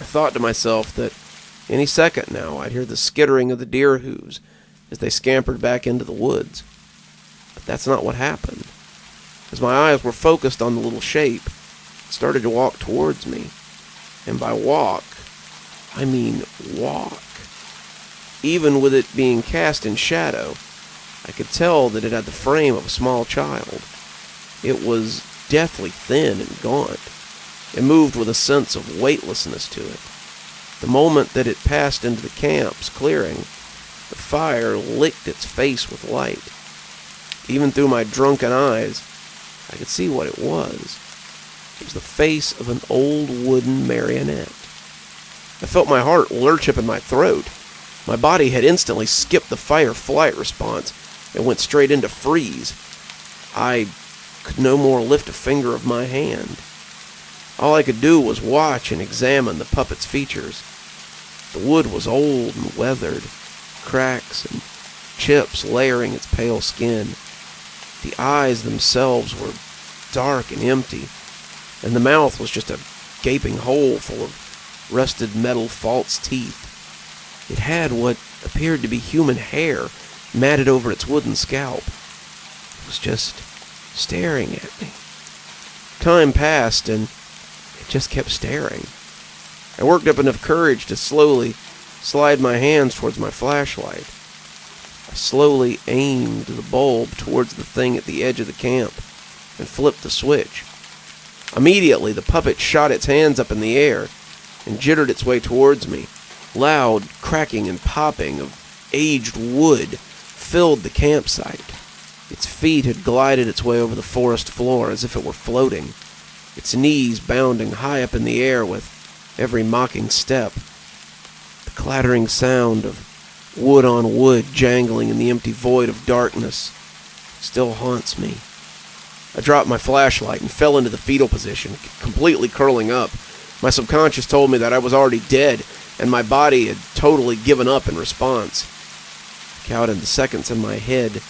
I thought to myself that any second now I'd hear the skittering of the deer hooves as they scampered back into the woods. But that's not what happened. As my eyes were focused on the little shape, it started to walk towards me. And by walk, I mean walk. Even with it being cast in shadow, I could tell that it had the frame of a small child. It was deathly thin and gaunt. It moved with a sense of weightlessness to it. The moment that it passed into the camp's clearing, the fire licked its face with light. Even through my drunken eyes, I could see what it was. It was the face of an old wooden marionette. I felt my heart lurch up in my throat. My body had instantly skipped the fight-or-flight response and went straight into freeze. I could no more lift a finger of my hand. All I could do was watch and examine the puppet's features. The wood was old and weathered, cracks and chips layering its pale skin. The eyes themselves were dark and empty, and the mouth was just a gaping hole full of rusted metal false teeth. It had what appeared to be human hair matted over its wooden scalp. It was just staring at me. Time passed, and it just kept staring. I worked up enough courage to slowly slide my hands towards my flashlight. I slowly aimed the bulb towards the thing at the edge of the camp and flipped the switch. Immediately, the puppet shot its hands up in the air and jittered its way towards me. Loud cracking and popping of aged wood filled the campsite. Its feet had glided its way over the forest floor as if it were floating, its knees bounding high up in the air with every mocking step. The clattering sound of wood on wood jangling in the empty void of darkness still haunts me. I dropped my flashlight and fell into the fetal position, completely curling up. My subconscious told me that I was already dead, and my body had totally given up in response. I counted the seconds in my head,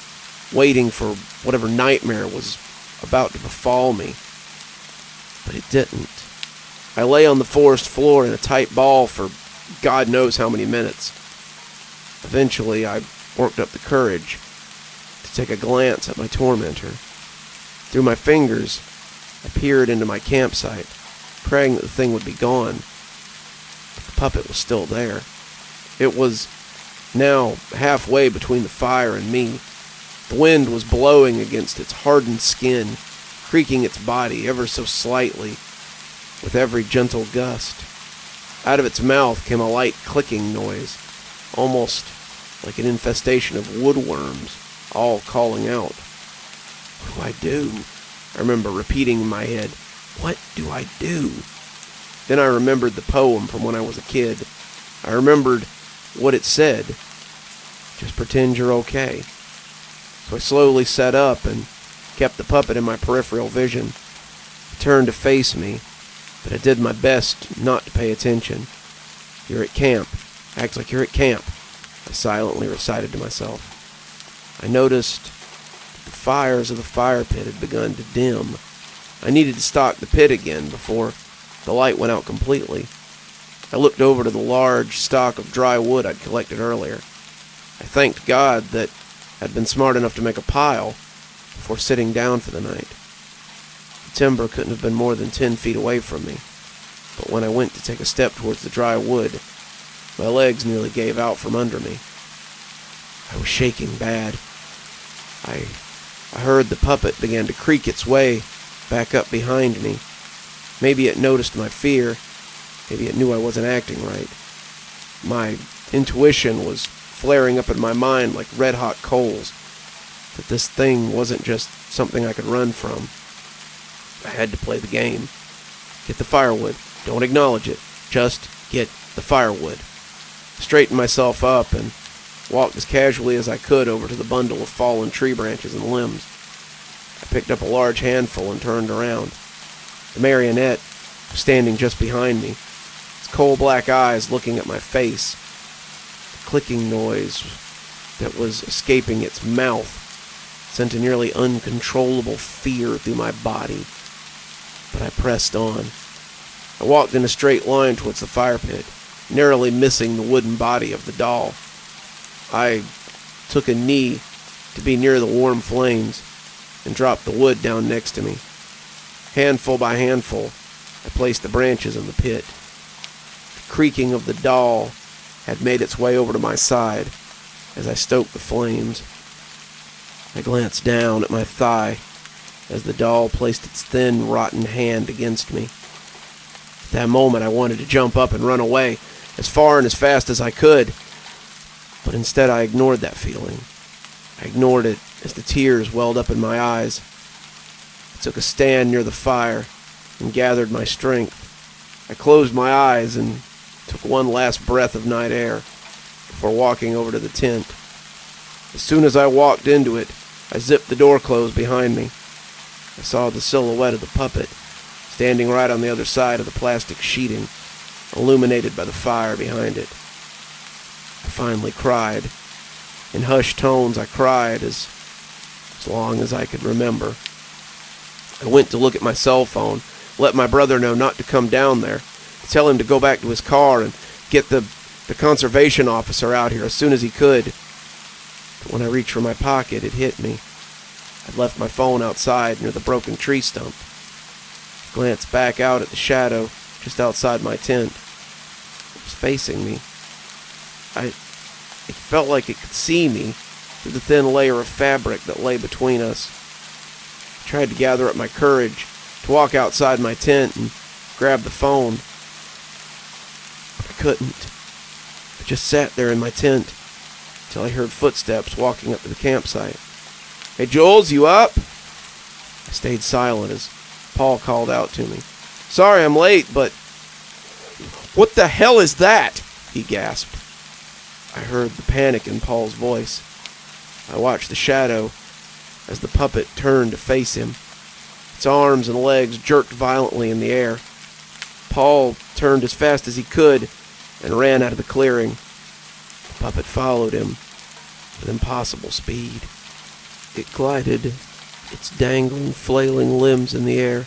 waiting for whatever nightmare was about to befall me. But it didn't. I lay on the forest floor in a tight ball for God knows how many minutes. Eventually, I worked up the courage to take a glance at my tormentor. Through my fingers, I peered into my campsite, praying that the thing would be gone. But the puppet was still there. It was now halfway between the fire and me. The wind was blowing against its hardened skin, creaking its body ever so slightly with every gentle gust. Out of its mouth came a light clicking noise, almost like an infestation of woodworms, all calling out. What do I do? I remember repeating in my head, what do I do? Then I remembered the poem from when I was a kid. I remembered what it said. Just pretend you're okay. So I slowly sat up and kept the puppet in my peripheral vision. It turned to face me, but I did my best not to pay attention. You're at camp. Act like you're at camp, I silently recited to myself. I noticed that the fires of the fire pit had begun to dim. I needed to stock the pit again before the light went out completely. I looked over to the large stock of dry wood I'd collected earlier. I thanked God that I'd been smart enough to make a pile before sitting down for the night. The timber couldn't have been more than 10 feet away from me, but when I went to take a step towards the dry wood, my legs nearly gave out from under me. I was shaking bad. I heard the puppet begin to creak its way back up behind me. Maybe it noticed my fear. Maybe it knew I wasn't acting right. My intuition was flaring up in my mind like red-hot coals, that this thing wasn't just something I could run from. I had to play the game. Get the firewood. Don't acknowledge it. Just get the firewood. Straightened myself up and walked as casually as I could over to the bundle of fallen tree branches and limbs. I picked up a large handful and turned around. The marionette was standing just behind me, its coal-black eyes looking at my face. The clicking noise that was escaping its mouth sent a nearly uncontrollable fear through my body. But I pressed on. I walked in a straight line towards the fire pit, narrowly missing the wooden body of the doll. I took a knee to be near the warm flames and dropped the wood down next to me. Handful by handful, I placed the branches in the pit. The creaking of the doll had made its way over to my side as I stoked the flames. I glanced down at my thigh as the doll placed its thin, rotten hand against me. At that moment, I wanted to jump up and run away as far and as fast as I could, but instead I ignored that feeling. I ignored it as the tears welled up in my eyes. I took a stand near the fire and gathered my strength. I closed my eyes and took one last breath of night air before walking over to the tent. As soon as I walked into it, I zipped the door closed behind me. I saw the silhouette of the puppet standing right on the other side of the plastic sheeting, illuminated by the fire behind it. I finally cried. In hushed tones, I cried as long as I could remember. I went to look at my cell phone, let my brother know not to come down there, tell him to go back to his car and get the conservation officer out here as soon as he could. But when I reached for my pocket, it hit me. I'd left my phone outside near the broken tree stump. I glanced back out at the shadow just outside my tent. It was facing me. It felt like it could see me through the thin layer of fabric that lay between us. I tried to gather up my courage to walk outside my tent and grab the phone, but I couldn't. I just sat there in my tent until I heard footsteps walking up to the campsite. "Hey, Jules, you up?" I stayed silent as Paul called out to me. "Sorry I'm late, but..." "What the hell is that?" he gasped. I heard the panic in Paul's voice. I watched the shadow as the puppet turned to face him. Its arms and legs jerked violently in the air. Paul turned as fast as he could and ran out of the clearing. The puppet followed him with impossible speed. It glided, its dangling, flailing limbs in the air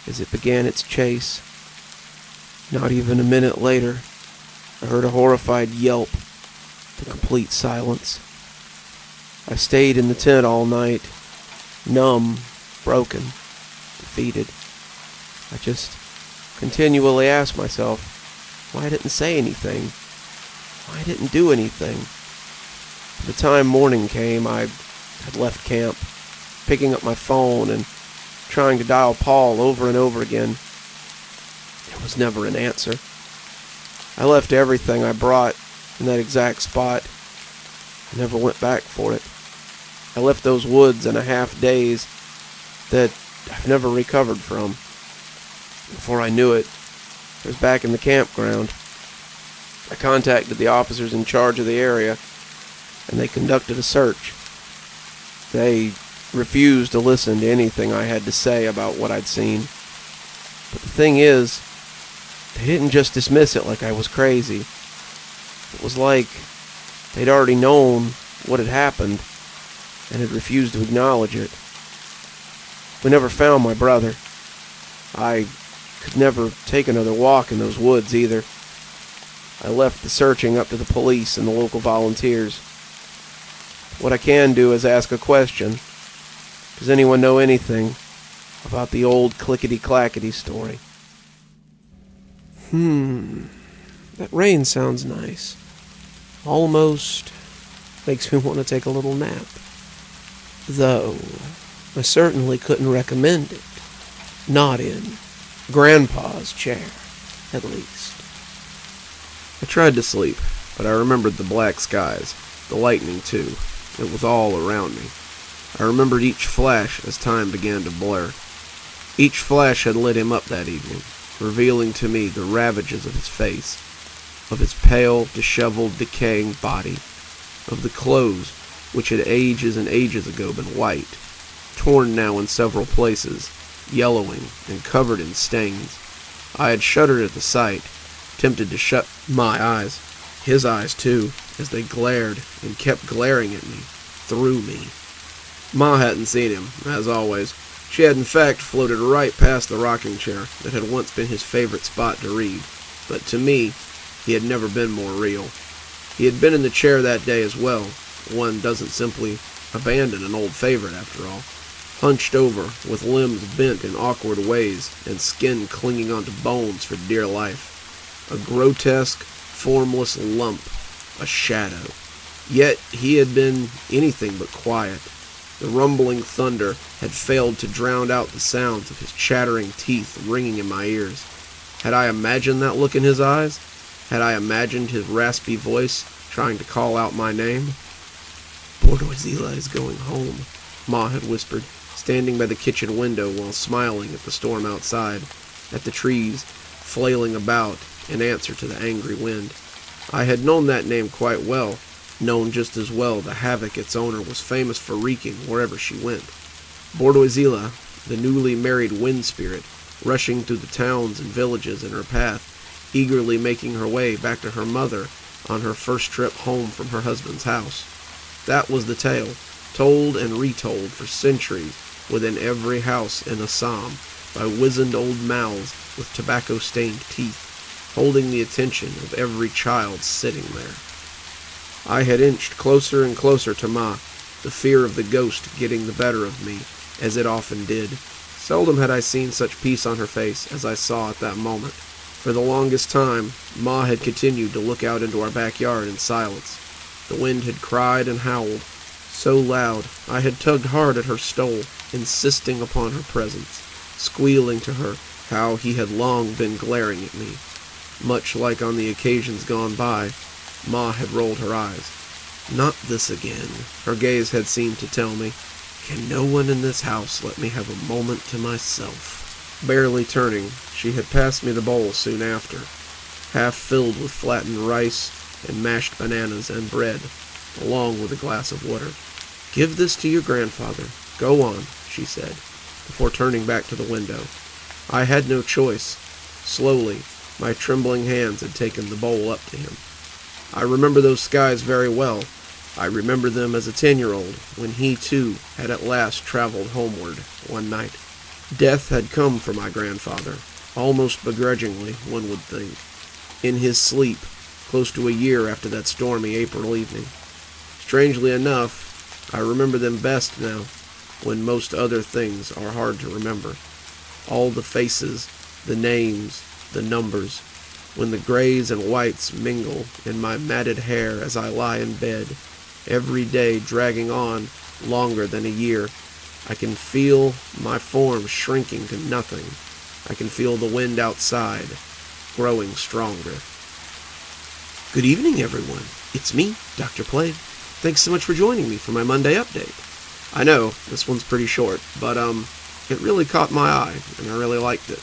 as it began its chase. Not even a minute later, I heard a horrified yelp, the complete silence. I stayed in the tent all night, numb, broken, defeated. I just continually asked myself why I didn't say anything, why I didn't do anything. By the time morning came, I had left camp, picking up my phone and trying to dial Paul over and over again. There was never an answer. I left everything I brought in that exact spot. I never went back for it. I left those woods in a half daze that I've never recovered from. Before I knew it, I was back in the campground. I contacted the officers in charge of the area, and they conducted a search. They refused to listen to anything I had to say about what I'd seen. But the thing is, they didn't just dismiss it like I was crazy. It was like they'd already known what had happened and had refused to acknowledge it. We never found my brother. I could never take another walk in those woods either. I left the searching up to the police and the local volunteers. What I can do is ask a question. Does anyone know anything about the old Clickity Clackity story? That rain sounds nice. Almost makes me want to take a little nap. Though, I certainly couldn't recommend it. Not in Grandpa's chair, at least. I tried to sleep, but I remembered the black skies, the lightning too. It was all around me. I remembered each flash as time began to blur. Each flash had lit him up that evening, revealing to me the ravages of his face, of his pale, disheveled, decaying body, of the clothes which had ages and ages ago been white, torn now in several places, yellowing and covered in stains. I had shuddered at the sight, tempted to shut my eyes, his eyes too, as they glared and kept glaring at me, through me. Ma hadn't seen him, as always. She had in fact floated right past the rocking chair that had once been his favorite spot to read, but to me, he had never been more real. He had been in the chair that day as well. One doesn't simply abandon an old favorite after all. Hunched over, with limbs bent in awkward ways, and skin clinging onto bones for dear life. A grotesque, formless lump, a shadow. Yet he had been anything but quiet. The rumbling thunder had failed to drown out the sounds of his chattering teeth ringing in my ears. Had I imagined that look in his eyes? Had I imagined his raspy voice trying to call out my name? "Bordoizila is going home," Ma had whispered, standing by the kitchen window while smiling at the storm outside, at the trees flailing about in answer to the angry wind. I had known that name quite well, known just as well the havoc its owner was famous for wreaking wherever she went. Bordoizila, the newly married wind spirit, rushing through the towns and villages in her path, eagerly making her way back to her mother on her first trip home from her husband's house. That was the tale, told and retold for centuries within every house in Assam by wizened old mouths with tobacco-stained teeth, holding the attention of every child sitting there. I had inched closer and closer to Ma, the fear of the ghost getting the better of me, as it often did. Seldom had I seen such peace on her face as I saw at that moment. For the longest time, Ma had continued to look out into our backyard in silence. The wind had cried and howled, so loud I had tugged hard at her stole, insisting upon her presence, squealing to her how he had long been glaring at me. Much like on the occasions gone by, Ma had rolled her eyes. "Not this again," her gaze had seemed to tell me. "Can no one in this house let me have a moment to myself?" Barely turning, she had passed me the bowl soon after, half filled with flattened rice and mashed bananas and bread, along with a glass of water. "Give this to your grandfather. Go on," she said, before turning back to the window. I had no choice. Slowly, my trembling hands had taken the bowl up to him. I remember those skies very well. I remember them as a 10-year-old, when he, too, had at last traveled homeward one night. Death had come for my grandfather, almost begrudgingly, one would think, in his sleep, close to a year after that stormy April evening. Strangely enough, I remember them best now, when most other things are hard to remember. All the faces, the names, the numbers, when the grays and whites mingle in my matted hair as I lie in bed, every day dragging on longer than a year. I can feel my form shrinking to nothing. I can feel the wind outside growing stronger. Good evening, everyone. It's me, Dr. Plague. Thanks so much for joining me for my Monday update. I know, this one's pretty short, but it really caught my eye, and I really liked it.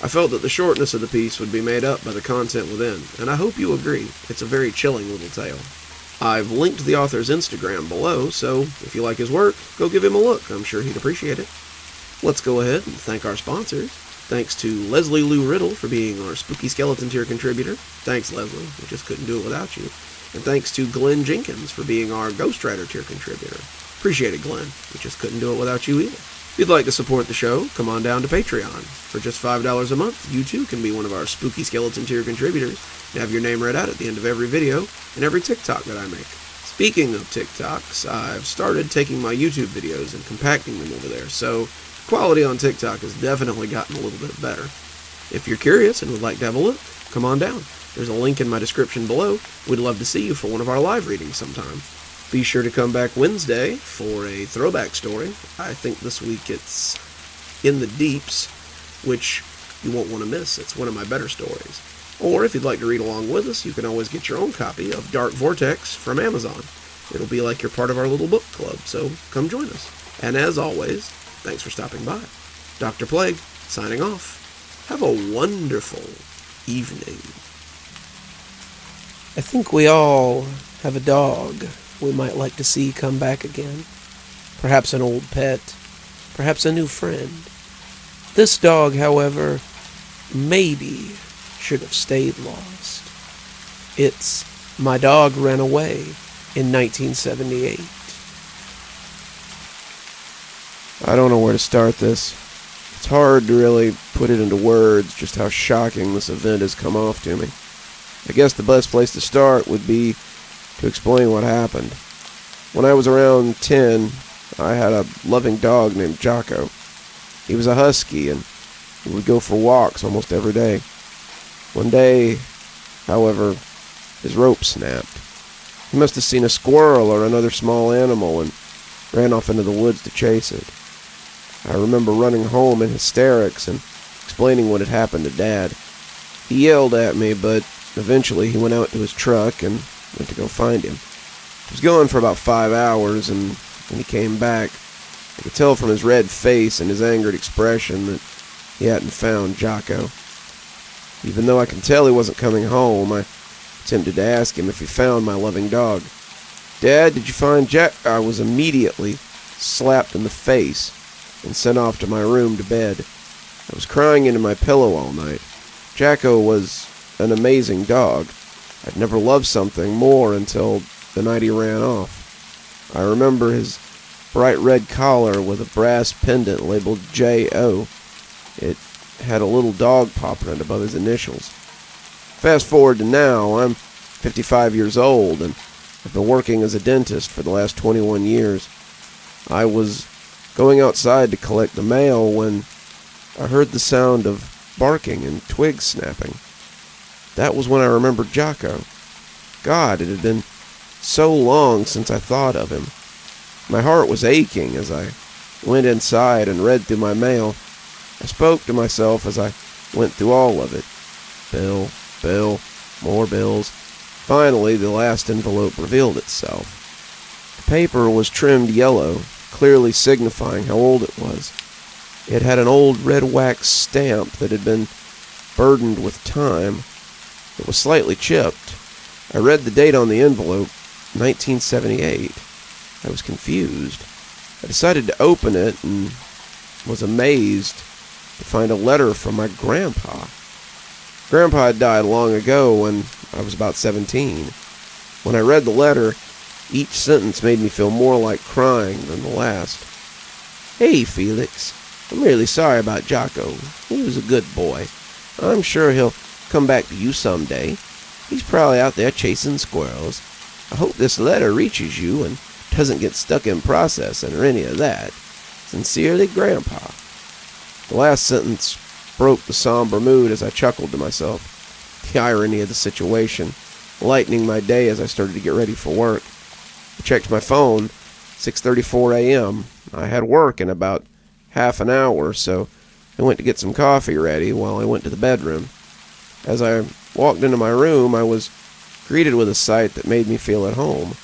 I felt that the shortness of the piece would be made up by the content within, and I hope you agree. It's a very chilling little tale. I've linked the author's Instagram below, so if you like his work, go give him a look. I'm sure he'd appreciate it. Let's go ahead and thank our sponsors. Thanks to Leslie Lou Riddle for being our Spooky Skeleton tier contributor. Thanks, Leslie. We just couldn't do it without you. And thanks to Glenn Jenkins for being our Ghost Rider tier contributor. Appreciate it, Glenn. We just couldn't do it without you either. If you'd like to support the show, come on down to Patreon. For just $5 a month, you too can be one of our Spooky Skeleton tier contributors and have your name read out at the end of every video and every TikTok that I make. Speaking of TikToks, I've started taking my YouTube videos and compacting them over there, so quality on TikTok has definitely gotten a little bit better. If you're curious and would like to have a look, come on down. There's a link in my description below. We'd love to see you for one of our live readings sometime. Be sure to come back Wednesday for a throwback story. I think this week it's In the Deeps, which you won't want to miss. It's one of my better stories. Or if you'd like to read along with us, you can always get your own copy of Dark Vortex from Amazon. It'll be like you're part of our little book club, so come join us. And as always, thanks for stopping by. Dr. Plague, signing off. Have a wonderful evening. I think we all have a dog we might like to see come back again. Perhaps an old pet, perhaps a new friend. This dog, however, maybe should have stayed lost. It's My Dog Ran Away in 1978. I don't know where to start this. It's hard to really put it into words just how shocking this event has come off to me. I guess the best place to start would be to explain what happened. When I was around 10, I had a loving dog named Jocko. He was a husky, and we would go for walks almost every day. One day, however, his rope snapped. He must have seen a squirrel or another small animal and ran off into the woods to chase it. I remember running home in hysterics and explaining what had happened to Dad. He yelled at me, but eventually he went out to his truck and went to go find him. He was gone for about 5 hours, and when he came back, I could tell from his red face and his angered expression that he hadn't found Jocko. Even though I could tell he wasn't coming home, I attempted to ask him if he found my loving dog. "Dad, did you find Jack?" I was immediately slapped in the face and sent off to my room to bed. I was crying into my pillow all night. Jocko was an amazing dog. I'd never loved something more until the night he ran off. I remember his bright red collar with a brass pendant labeled J.O. It had a little dog paw print above his initials. Fast forward to now, I'm 55 years old, and I've been working as a dentist for the last 21 years. I was going outside to collect the mail when I heard the sound of barking and twigs snapping. That was when I remembered Jocko. God, it had been so long since I thought of him. My heart was aching as I went inside and read through my mail. I spoke to myself as I went through all of it. Bill, more bills. Finally, the last envelope revealed itself. The paper was trimmed yellow, clearly signifying how old it was. It had an old red wax stamp that had been burdened with time. It was slightly chipped. I read the date on the envelope, 1978. I was confused. I decided to open it and was amazed to find a letter from my grandpa. Grandpa had died long ago when I was about 17. When I read the letter, each sentence made me feel more like crying than the last. "Hey, Felix. I'm really sorry about Jocko. He was a good boy. I'm sure he'll come back to you someday. He's probably out there chasing squirrels. I hope this letter reaches you and doesn't get stuck in processing or any of that. Sincerely, Grandpa." The last sentence broke the somber mood as I chuckled to myself. The irony of the situation, lightening my day as I started to get ready for work. I checked my phone, 6:34 a.m. I had work in about half an hour, so I went to get some coffee ready while I went to the bedroom. As I walked into my room, I was greeted with a sight that made me feel at home.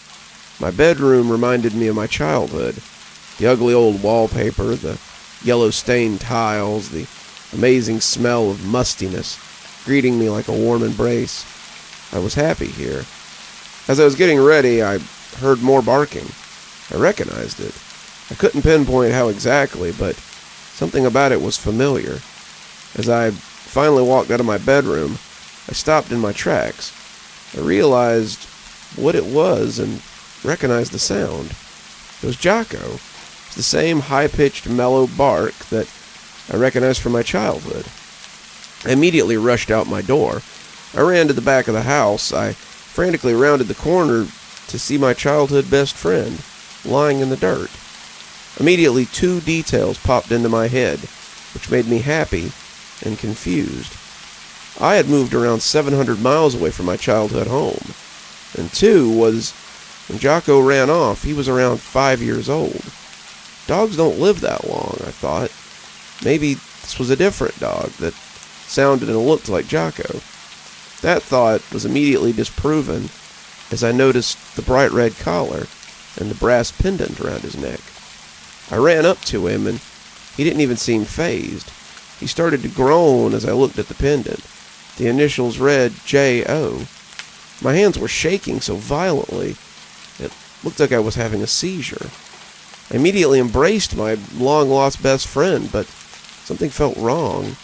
My bedroom reminded me of my childhood. The ugly old wallpaper, the yellow-stained tiles, the amazing smell of mustiness, greeting me like a warm embrace. I was happy here. As I was getting ready, I heard more barking. I recognized it. I couldn't pinpoint how exactly, but something about it was familiar. As I finally walked out of my bedroom, I stopped in my tracks. I realized what it was and recognized the sound. It was Jocko. It was the same high-pitched, mellow bark that I recognized from my childhood. I immediately rushed out my door. I ran to the back of the house. I frantically rounded the corner to see my childhood best friend lying in the dirt. Immediately, two details popped into my head, which made me happy and confused. I had moved around 700 miles away from my childhood home. And two was, when Jocko ran off, he was around 5 years old. Dogs don't live that long, I thought. Maybe this was a different dog that sounded and looked like Jocko. That thought was immediately disproven as I noticed the bright red collar and the brass pendant around his neck. I ran up to him, and he didn't even seem fazed. He started to groan as I looked at the pendant. The initials read J.O. My hands were shaking so violently, it looked like I was having a seizure. I immediately embraced my long-lost best friend, but something felt wrong.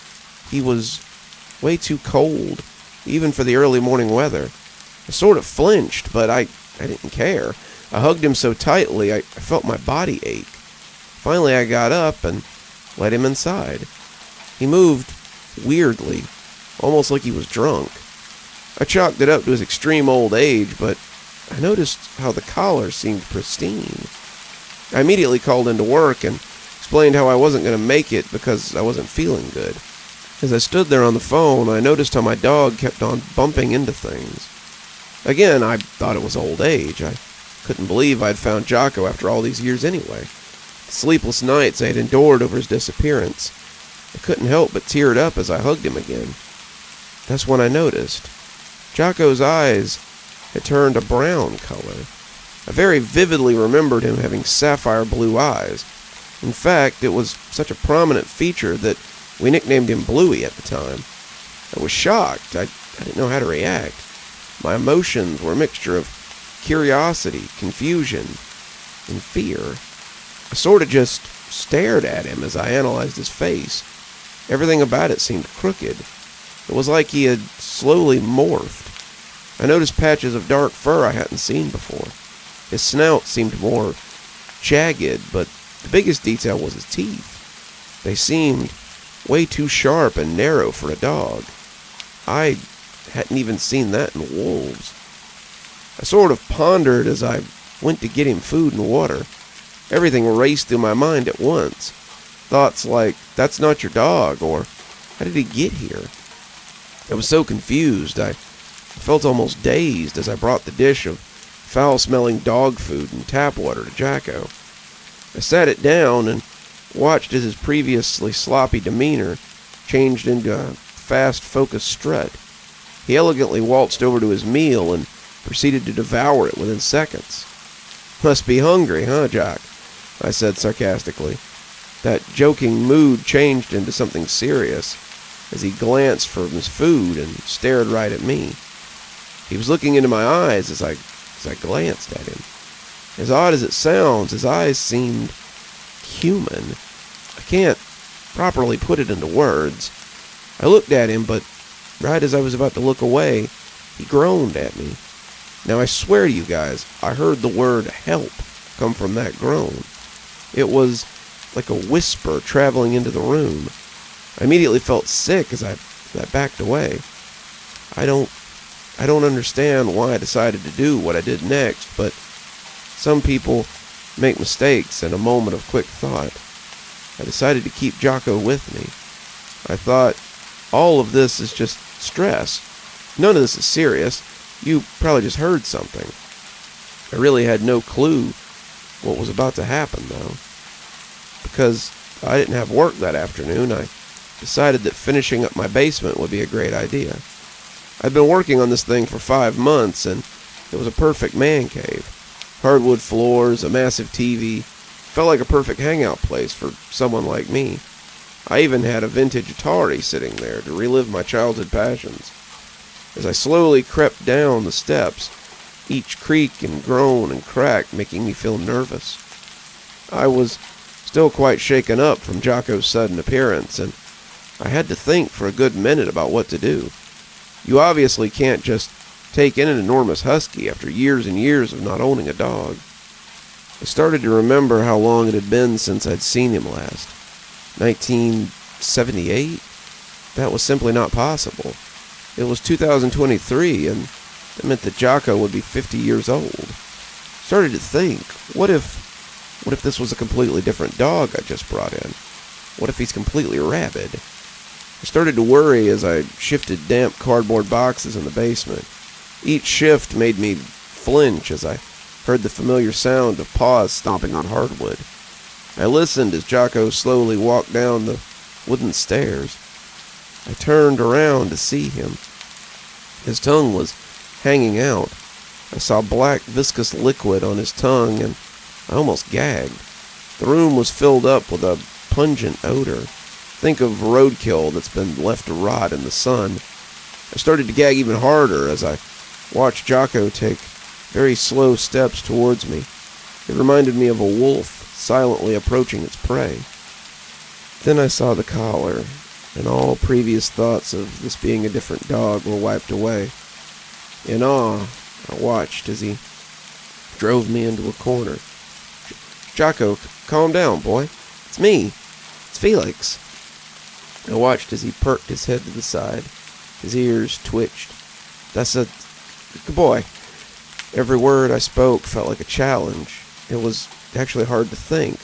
He was way too cold, even for the early morning weather. I sort of flinched, but I didn't care. I hugged him so tightly, I felt my body ache. Finally, I got up and let him inside. He moved weirdly, almost like he was drunk. I chalked it up to his extreme old age, but I noticed how the collar seemed pristine. I immediately called into work and explained how I wasn't going to make it because I wasn't feeling good. As I stood there on the phone, I noticed how my dog kept on bumping into things. Again, I thought it was old age. I Couldn't believe I'd found Jocko after all these years anyway. The sleepless nights I had endured over his disappearance. I couldn't help but tear up as I hugged him again. That's when I noticed. Jocko's eyes had turned a brown color. I very vividly remembered him having sapphire blue eyes. In fact, it was such a prominent feature that we nicknamed him Bluey at the time. I was shocked. I didn't know how to react. My emotions were a mixture of curiosity, confusion, and fear. I sort of just stared at him as I analyzed his face. Everything about it seemed crooked. It was like he had slowly morphed. I noticed patches of dark fur I hadn't seen before. His snout seemed more jagged, but the biggest detail was his teeth. They seemed way too sharp and narrow for a dog. I hadn't even seen that in wolves. I sort of pondered as I went to get him food and water. Everything raced through my mind at once. Thoughts like, that's not your dog, or how did he get here? I was so confused, I felt almost dazed as I brought the dish of foul-smelling dog food and tap water to Jocko. I sat it down and watched as his previously sloppy demeanor changed into a fast, focused strut. He elegantly waltzed over to his meal and proceeded to devour it within seconds. Must be hungry, huh, Jock? I said sarcastically. That joking mood changed into something serious as he glanced from his food and stared right at me. He was looking into my eyes as I glanced at him. As odd as it sounds, his eyes seemed human. I can't properly put it into words. I looked at him, but right as I was about to look away, he groaned at me. Now I swear to you guys, I heard the word help come from that groan. It was like a whisper traveling into the room. I immediately felt sick as I backed away. I don't understand why I decided to do what I did next, but some people make mistakes in a moment of quick thought. I decided to keep Jocko with me. I thought, all of this is just stress. None of this is serious. You probably just heard something. I really had no clue what was about to happen, though. Because I didn't have work that afternoon, I decided that finishing up my basement would be a great idea. I'd been working on this thing for 5 months, and it was a perfect man cave. Hardwood floors, a massive TV. Felt like a perfect hangout place for someone like me. I even had a vintage Atari sitting there to relive my childhood passions. As I slowly crept down the steps, each creak and groan and crack making me feel nervous. I was still quite shaken up from Jocko's sudden appearance, and I had to think for a good minute about what to do. You obviously can't just take in an enormous husky after years and years of not owning a dog. I started to remember how long it had been since I'd seen him last. 1978? That was simply not possible. It was 2023, and that meant that Jocko would be 50 years old. Started to think, what if this was a completely different dog I just brought in? What if he's completely rabid? I started to worry as I shifted damp cardboard boxes in the basement. Each shift made me flinch as I heard the familiar sound of paws stomping on hardwood. I listened as Jocko slowly walked down the wooden stairs. I turned around to see him. His tongue was hanging out. I saw black viscous liquid on his tongue, and I almost gagged. The room was filled up with a pungent odor. Think of roadkill that's been left to rot in the sun. I started to gag even harder as I watched Jocko take very slow steps towards me. It reminded me of a wolf silently approaching its prey. Then I saw the collar, and all previous thoughts of this being a different dog were wiped away. In awe, I watched as he drove me into a corner. Jocko, calm down, boy. It's me. It's Felix. I watched as he perked his head to the side. His ears twitched. That's a good boy. Every word I spoke felt like a challenge. It was actually hard to think.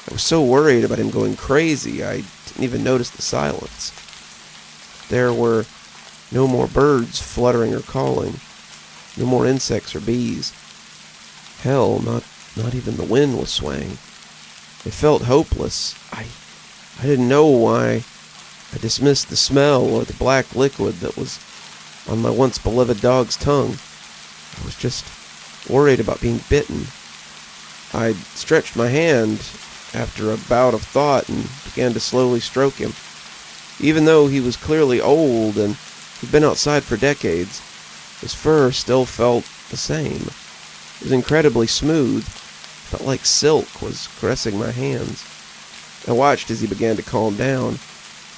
I was so worried about him going crazy, I didn't even notice the silence. There were no more birds fluttering or calling. No more insects or bees. Hell, not even the wind was swaying. It felt hopeless. I didn't know why I dismissed the smell or the black liquid that was on my once beloved dog's tongue. I was just worried about being bitten. I stretched my hand after a bout of thought and began to slowly stroke him. Even though he was clearly old and he'd been outside for decades, his fur still felt the same. It was incredibly smooth. It felt like silk was caressing my hands. I watched as he began to calm down.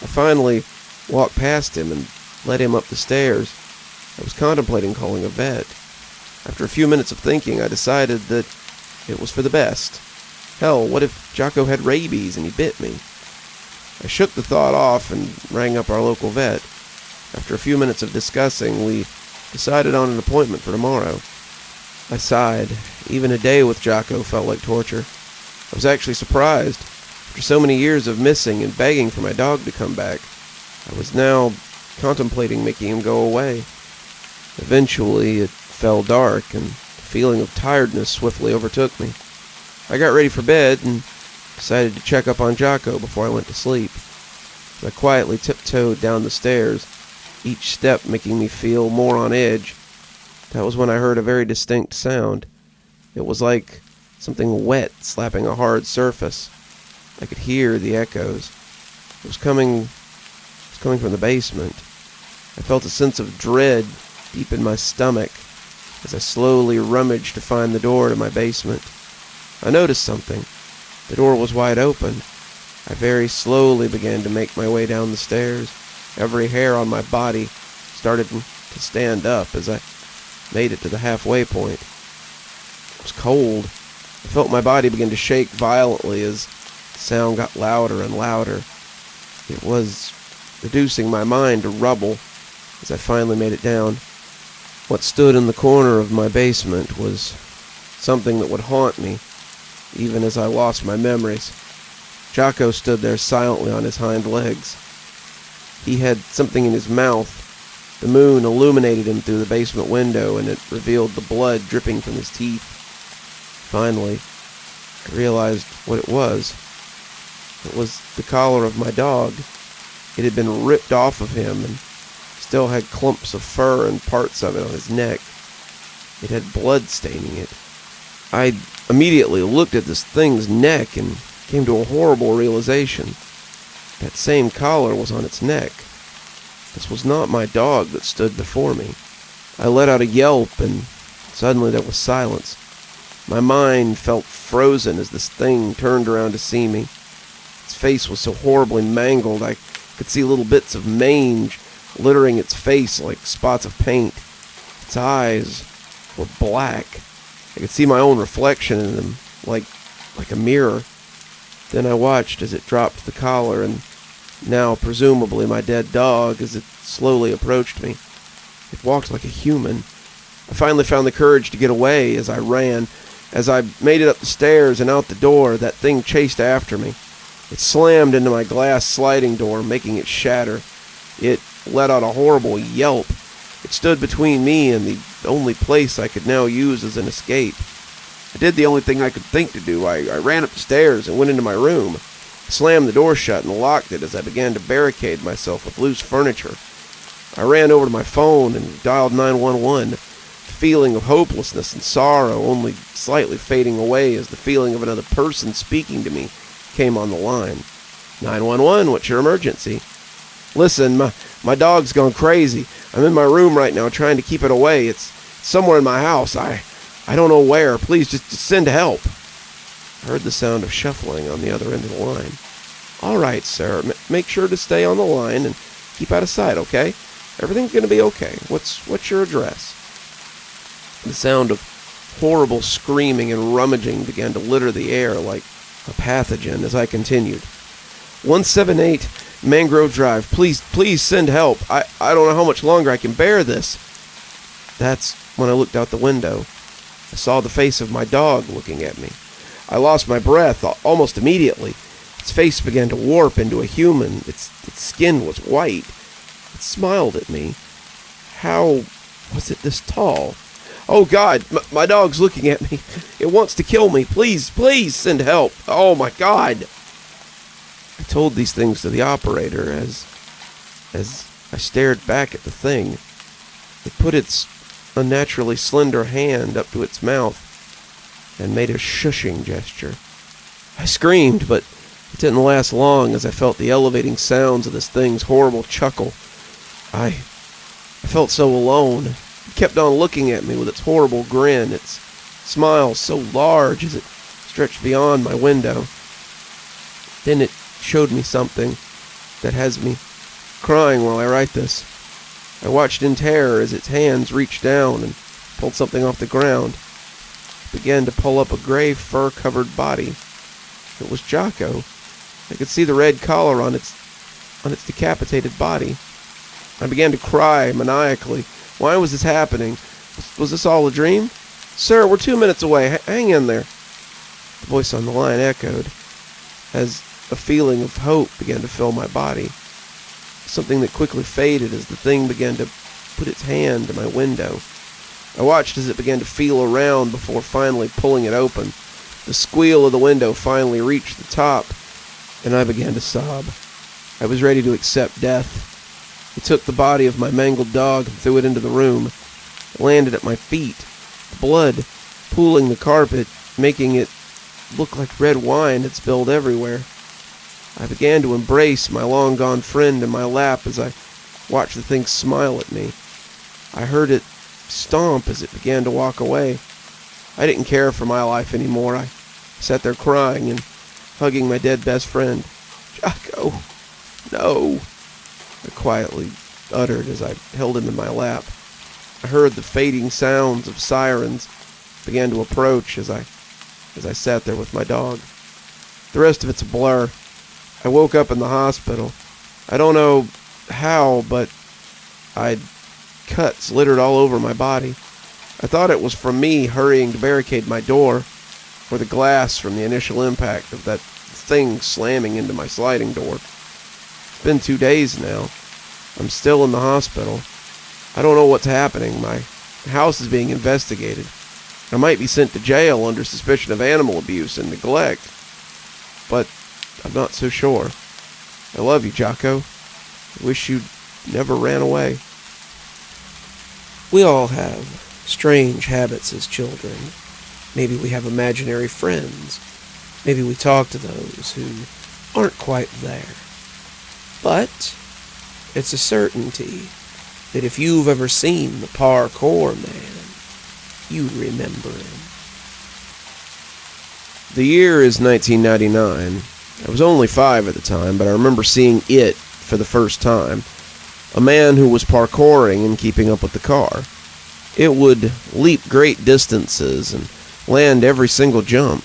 I finally walked past him and led him up the stairs. I was contemplating calling a vet. After a few minutes of thinking, I decided that it was for the best. Hell, what if Jocko had rabies and he bit me? I shook the thought off and rang up our local vet. After a few minutes of discussing, we decided on an appointment for tomorrow. I sighed. Even a day with Jocko felt like torture. I was actually surprised. After so many years of missing and begging for my dog to come back, I was now contemplating making him go away. Eventually, it fell dark, and the feeling of tiredness swiftly overtook me. I got ready for bed and decided to check up on Jocko before I went to sleep. As I quietly tiptoed down the stairs, each step making me feel more on edge. That was when I heard a very distinct sound. It was like something wet slapping a hard surface. I could hear the echoes. It was coming from the basement. I felt a sense of dread deep in my stomach as I slowly rummaged to find the door to my basement. I noticed something. The door was wide open. I very slowly began to make my way down the stairs. Every hair on my body started to stand up as I made it to the halfway point. It was cold. I felt my body begin to shake violently as the sound got louder and louder. It was reducing my mind to rubble as I finally made it down. What stood in the corner of my basement was something that would haunt me, even as I lost my memories. Jocko stood there silently on his hind legs. He had something in his mouth. The moon illuminated him through the basement window, and it revealed the blood dripping from his teeth. Finally, I realized what it was. It was the collar of my dog. It had been ripped off of him and still had clumps of fur and parts of it on his neck. It had blood staining it. I immediately looked at this thing's neck and came to a horrible realization. That same collar was on its neck. This was not my dog that stood before me. I let out a yelp, and suddenly there was silence. My mind felt frozen as this thing turned around to see me. Its face was so horribly mangled, I could see little bits of mange littering its face like spots of paint. Its eyes were black. I could see my own reflection in them, like a mirror. Then I watched as it dropped the collar, and now presumably my dead dog, as it slowly approached me. It walked like a human. I finally found the courage to get away as I ran. As I made it up the stairs and out the door, that thing chased after me. It slammed into my glass sliding door, making it shatter. It let out a horrible yelp. It stood between me and the only place I could now use as an escape. I did the only thing I could think to do. I ran up the stairs and went into my room. I slammed the door shut and locked it as I began to barricade myself with loose furniture. I ran over to my phone and dialed 911. The feeling of hopelessness and sorrow only slightly fading away as the feeling of another person speaking to me came on the line. 911, what's your emergency? Listen, my dog's gone crazy. I'm in my room right now trying to keep it away. It's somewhere in my house. I don't know where. Please just send help. I heard the sound of shuffling on the other end of the line. All right, sir. Make sure to stay on the line and keep out of sight, okay? Everything's going to be okay. What's your address? The sound of horrible screaming and rummaging began to litter the air like a pathogen as I continued. 178 Mangrove Drive. Please send help. I don't know how much longer I can bear this. That's when I looked out the window. I saw the face of my dog looking at me. I lost my breath almost immediately. Its face began to warp into a human. Its skin was white. It smiled at me. How was it this tall? Oh, God, my dog's looking at me. It wants to kill me. Please, please send help. Oh, my God. I told these things to the operator as I stared back at the thing. It put its unnaturally slender hand up to its mouth and made a shushing gesture. I screamed, but it didn't last long as I felt the elevating sounds of this thing's horrible chuckle. I felt so alone. It kept on looking at me with its horrible grin, its smile so large as it stretched beyond my window. Then it showed me something that has me crying while I write this. I watched in terror as its hands reached down and pulled something off the ground. It began to pull up a gray fur-covered body. It was Jocko. I could see the red collar on its decapitated body. I began to cry maniacally. Why was this happening? Was this all a dream? Sir, we're 2 minutes away. Hang in there. The voice on the line echoed as a feeling of hope began to fill my body. Something that quickly faded as the thing began to put its hand to my window. I watched as it began to feel around before finally pulling it open. The squeal of the window finally reached the top, and I began to sob. I was ready to accept death. It took the body of my mangled dog and threw it into the room. It landed at my feet, blood pooling the carpet, making it look like red wine had spilled everywhere. I began to embrace my long-gone friend in my lap as I watched the thing smile at me. I heard it stomp as it began to walk away. I didn't care for my life anymore. I sat there crying and hugging my dead best friend. Jocko, no, I quietly uttered as I held him in my lap. I heard the fading sounds of sirens began to approach as I sat there with my dog. The rest of it's a blur. I woke up in the hospital. I don't know how, but I'd cuts littered all over my body. I thought it was from me hurrying to barricade my door, or the glass from the initial impact of that thing slamming into my sliding door. It's been 2 days now. I'm still in the hospital. I don't know what's happening. My house is being investigated. I might be sent to jail under suspicion of animal abuse and neglect, but I'm not so sure. I love you, Jocko. I wish you'd never ran away. We all have strange habits as children. Maybe we have imaginary friends. Maybe we talk to those who aren't quite there. But it's a certainty that if you've ever seen the Parkour Man, you remember him. The year is 1999. I was only 5 at the time, but I remember seeing it for the first time. A man who was parkouring and keeping up with the car. It would leap great distances and land every single jump.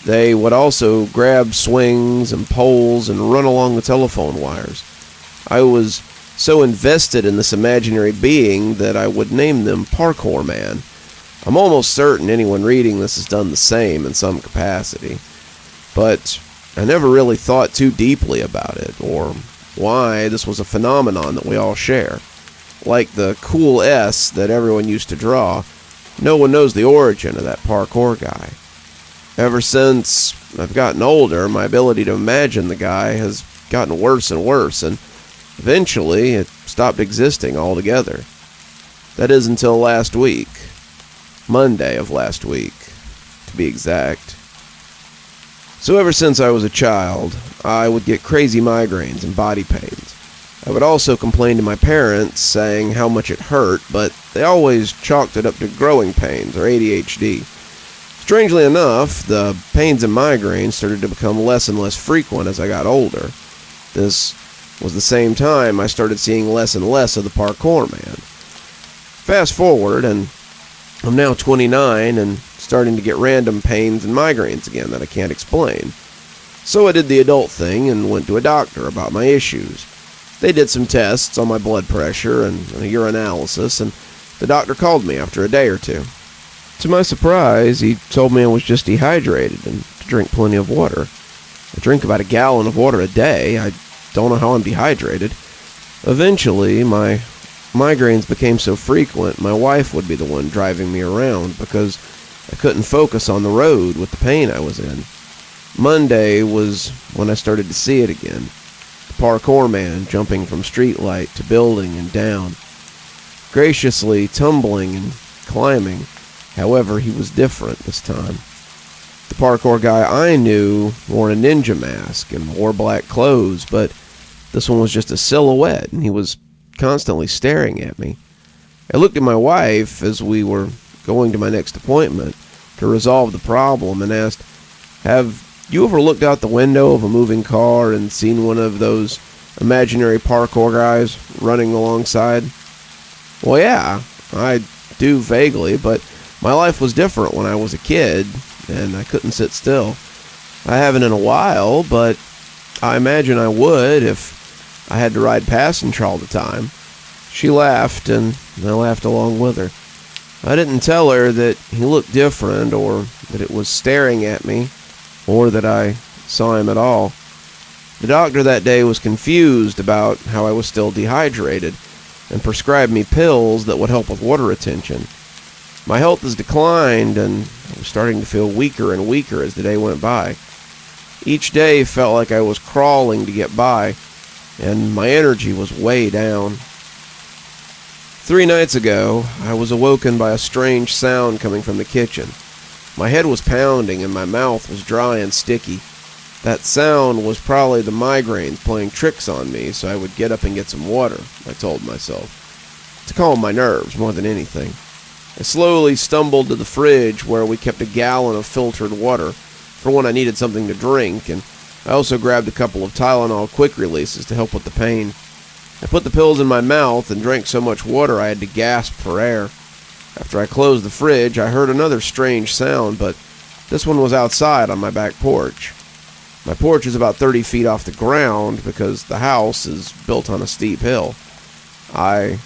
They would also grab swings and poles and run along the telephone wires. I was so invested in this imaginary being that I would name them Parkour Man. I'm almost certain anyone reading this has done the same in some capacity. But I never really thought too deeply about it, or why this was a phenomenon that we all share. Like the cool S that everyone used to draw, no one knows the origin of that parkour guy. Ever since I've gotten older, my ability to imagine the guy has gotten worse and worse, and eventually it stopped existing altogether. That is until last week. Monday of last week, to be exact. So ever since I was a child, I would get crazy migraines and body pains. I would also complain to my parents, saying how much it hurt, but they always chalked it up to growing pains or ADHD. Strangely enough, the pains and migraines started to become less and less frequent as I got older. This was the same time I started seeing less and less of the Parkour Man. Fast forward, and I'm now 29 and starting to get random pains and migraines again that I can't explain. So I did the adult thing and went to a doctor about my issues. They did some tests on my blood pressure and a urinalysis, and the doctor called me after a day or two. To my surprise, he told me I was just dehydrated and to drink plenty of water. I drink about 1 gallon of water a day. I don't know how I'm dehydrated. Eventually, my migraines became so frequent, my wife would be the one driving me around because I couldn't focus on the road with the pain I was in. Monday was when I started to see it again. The Parkour Man jumping from streetlight to building and down, graciously tumbling and climbing. However, he was different this time. The parkour guy I knew wore a ninja mask and wore black clothes, but this one was just a silhouette, and he was constantly staring at me. I looked at my wife as we were going to my next appointment to resolve the problem and asked, "Have you ever looked out the window of a moving car and seen one of those imaginary parkour guys running alongside?" "Well, yeah, I do vaguely, but my life was different when I was a kid, and I couldn't sit still. I haven't in a while, but I imagine I would if I had to ride passenger all the time." She laughed, and I laughed along with her. I didn't tell her that he looked different, or that it was staring at me, or that I saw him at all. The doctor that day was confused about how I was still dehydrated, and prescribed me pills that would help with water retention. My health has declined, and I was starting to feel weaker and weaker as the day went by. Each day felt like I was crawling to get by, and my energy was way down. 3 nights ago, I was awoken by a strange sound coming from the kitchen. My head was pounding, and my mouth was dry and sticky. That sound was probably the migraines playing tricks on me, so I would get up and get some water, I told myself, to calm my nerves more than anything. I slowly stumbled to the fridge where we kept a gallon of filtered water for when I needed something to drink, and I also grabbed a couple of Tylenol quick releases to help with the pain. I put the pills in my mouth and drank so much water I had to gasp for air. After I closed the fridge, I heard another strange sound, but this one was outside on my back porch. My porch is about 30 feet off the ground because the house is built on a steep hill. I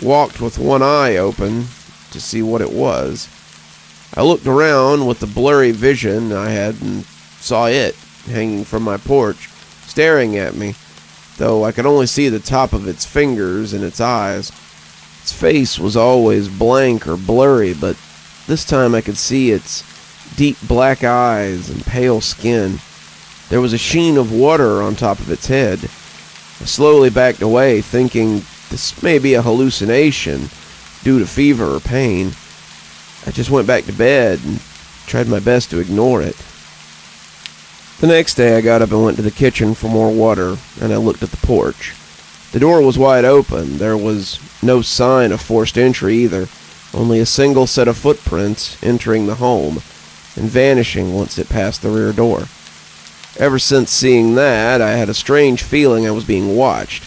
walked with one eye open to see what it was. I looked around with the blurry vision I had and saw it hanging from my porch, staring at me, though I could only see the top of its fingers and its eyes. Its face was always blank or blurry, but this time I could see its deep black eyes and pale skin. There was a sheen of water on top of its head. I slowly backed away, thinking this may be a hallucination due to fever or pain. I just went back to bed and tried my best to ignore it. The next day I got up and went to the kitchen for more water, and I looked at the porch. The door was wide open. There was no sign of forced entry either, only a single set of footprints entering the home and vanishing once it passed the rear door. Ever since seeing that, I had a strange feeling I was being watched,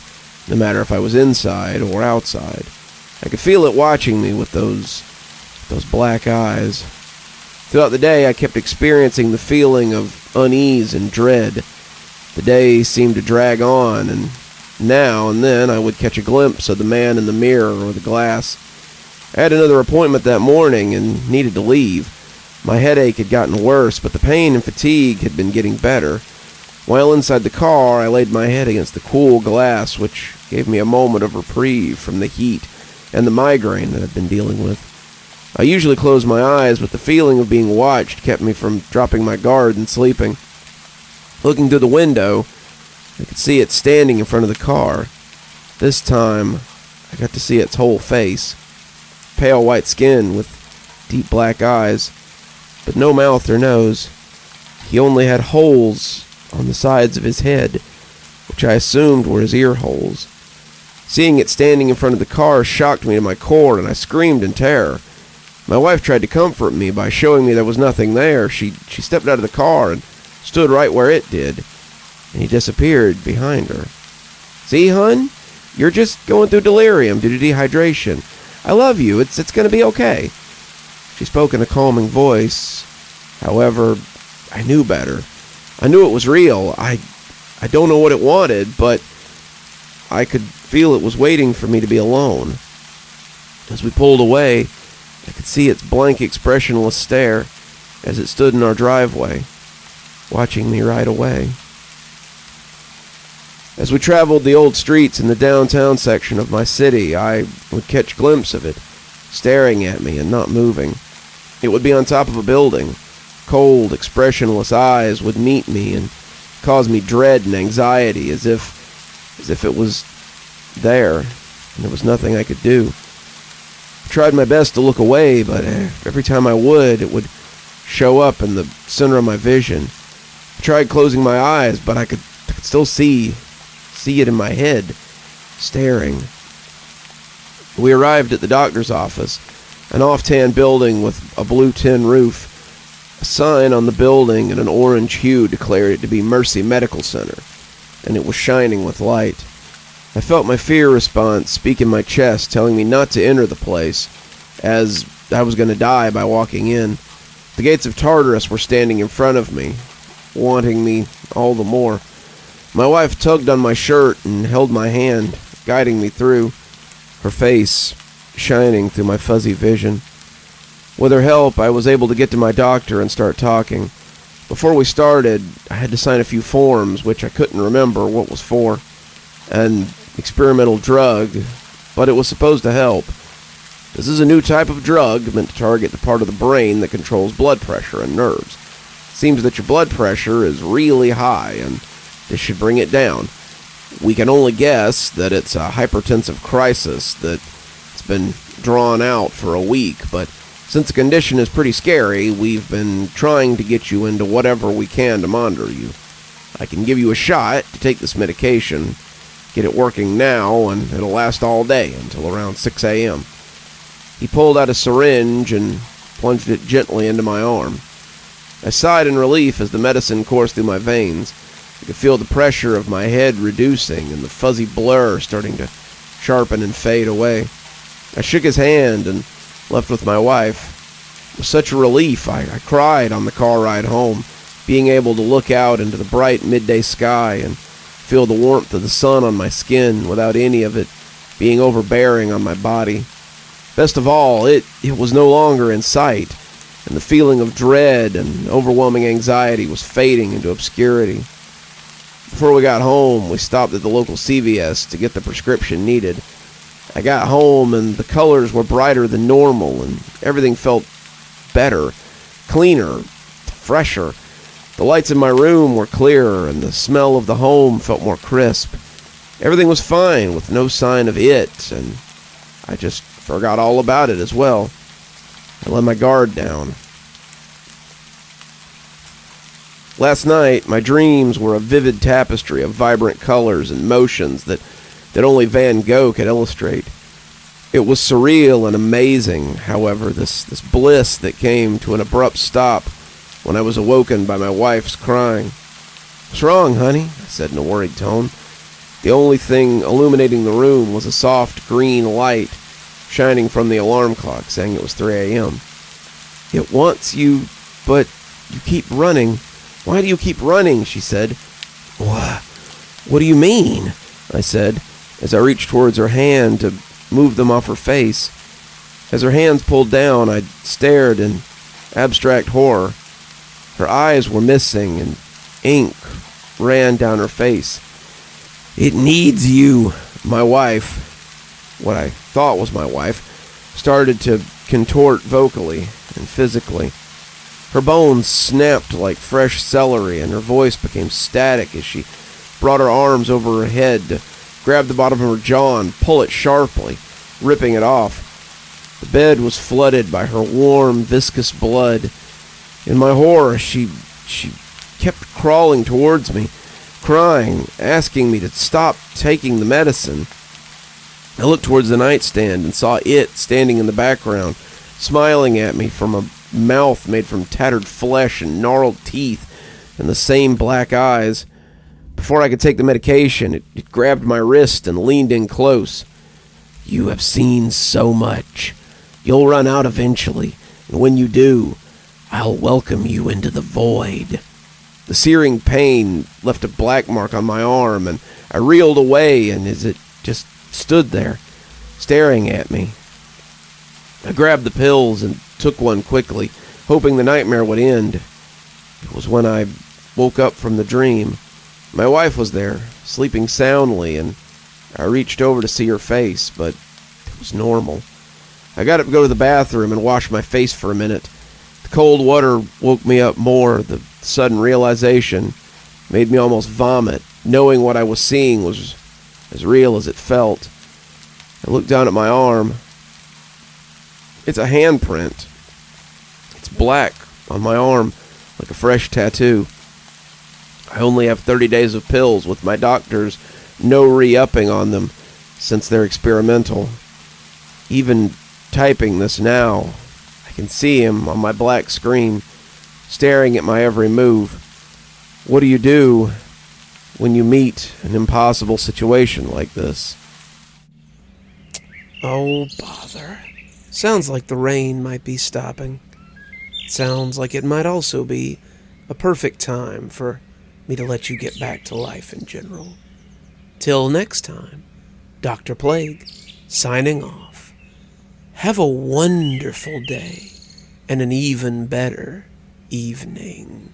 no matter if I was inside or outside. I could feel it watching me with those black eyes. Throughout the day, I kept experiencing the feeling of unease and dread. The day seemed to drag on, and now and then I would catch a glimpse of the man in the mirror or the glass. I had another appointment that morning and needed to leave. My headache had gotten worse, but the pain and fatigue had been getting better. While inside the car, I laid my head against the cool glass, which gave me a moment of reprieve from the heat and the migraine that I'd been dealing with. I usually closed my eyes, but the feeling of being watched kept me from dropping my guard and sleeping. Looking through the window, I could see it standing in front of the car. This time, I got to see its whole face. Pale white skin with deep black eyes, but no mouth or nose. He only had holes on the sides of his head, which I assumed were his ear holes. Seeing it standing in front of the car shocked me to my core, and I screamed in terror. My wife tried to comfort me by showing me there was nothing there. She stepped out of the car and stood right where it did, and he disappeared behind her. "See, hun? You're just going through delirium due to dehydration. I love you. It's going to be okay." She spoke in a calming voice. However, I knew better. I knew it was real. I don't know what it wanted, but I could feel it was waiting for me to be alone. As we pulled away, I could see its blank, expressionless stare as it stood in our driveway, watching me ride away. As we traveled the old streets in the downtown section of my city, I would catch a glimpse of it, staring at me and not moving. It would be on top of a building. Cold, expressionless eyes would meet me and cause me dread and anxiety as if it was there and there was nothing I could do. I tried my best to look away, but every time I would, it would show up in the center of my vision. I tried closing my eyes, but I could still see it in my head, staring. We arrived at the doctor's office, an off-tan building with a blue tin roof. A sign on the building in an orange hue declared it to be Mercy Medical Center, and it was shining with light. I felt my fear response speak in my chest, telling me not to enter the place, as I was going to die by walking in. The gates of Tartarus were standing in front of me, wanting me all the more. My wife tugged on my shirt and held my hand, guiding me through, her face shining through my fuzzy vision. With her help, I was able to get to my doctor and start talking. Before we started, I had to sign a few forms, which I couldn't remember what was for. An experimental drug, but it was supposed to help. This is a new type of drug meant to target the part of the brain that controls blood pressure and nerves. It seems that your blood pressure is really high, and this should bring it down. We can only guess that it's a hypertensive crisis that's been drawn out for a week, but since the condition is pretty scary, we've been trying to get you into whatever we can to monitor you. I can give you a shot to take this medication, get it working now, and it'll last all day until around 6 a.m. He pulled out a syringe and plunged it gently into my arm. I sighed in relief as the medicine coursed through my veins. I could feel the pressure of my head reducing and the fuzzy blur starting to sharpen and fade away. I shook his hand and left with my wife. It was such a relief, I cried on the car ride home, being able to look out into the bright midday sky and feel the warmth of the sun on my skin without any of it being overbearing on my body. Best of all, it was no longer in sight, and the feeling of dread and overwhelming anxiety was fading into obscurity. Before we got home, we stopped at the local CVS to get the prescription needed. I got home, and the colors were brighter than normal, and everything felt better, cleaner, fresher. The lights in my room were clearer, and the smell of the home felt more crisp. Everything was fine, with no sign of it, and I just forgot all about it as well. I let my guard down. Last night, my dreams were a vivid tapestry of vibrant colors and motions that only Van Gogh could illustrate. It was surreal and amazing, however, this bliss that came to an abrupt stop when I was awoken by my wife's crying. "What's wrong, honey?" I said in a worried tone. The only thing illuminating the room was a soft green light shining from the alarm clock, saying it was 3 a.m. "It wants you, but you keep running. Why do you keep running?" she said. What do you mean?" I said, as I reached towards her hand to move them off her face. As her hands pulled down, I stared in abstract horror. Her eyes were missing, and ink ran down her face. "It needs you." My wife, what I thought was my wife, started to contort vocally and physically. Her bones snapped like fresh celery, and her voice became static as she brought her arms over her head to grab the bottom of her jaw and pull it sharply, ripping it off. The bed was flooded by her warm, viscous blood. In my horror, she kept crawling towards me, crying, asking me to stop taking the medicine. I looked towards the nightstand and saw it standing in the background, smiling at me from a mouth made from tattered flesh and gnarled teeth and the same black eyes. Before I could take the medication, it grabbed my wrist and leaned in close. "You have seen so much. You'll run out eventually, and when you do, I'll welcome you into the void." The searing pain left a black mark on my arm, and I reeled away, and as it just stood there, staring at me. I grabbed the pills and took one quickly, hoping the nightmare would end. It was when I woke up from the dream. My wife was there, sleeping soundly, and I reached over to see her face, but it was normal. I got up to go to the bathroom and wash my face for a minute. The cold water woke me up more. The sudden realization made me almost vomit. Knowing what I was seeing was as real as it felt. I looked down at my arm. It's a handprint. It's black on my arm, like a fresh tattoo. I only have 30 days of pills, with my doctors no re-upping on them since they're experimental. Even typing this now, I can see him on my black screen, staring at my every move. What do you do when you meet an impossible situation like this? Oh, bother. Sounds like the rain might be stopping. Sounds like it might also be a perfect time for me to let you get back to life in general. Till next time, Dr. Plague, signing off. Have a wonderful day and an even better evening.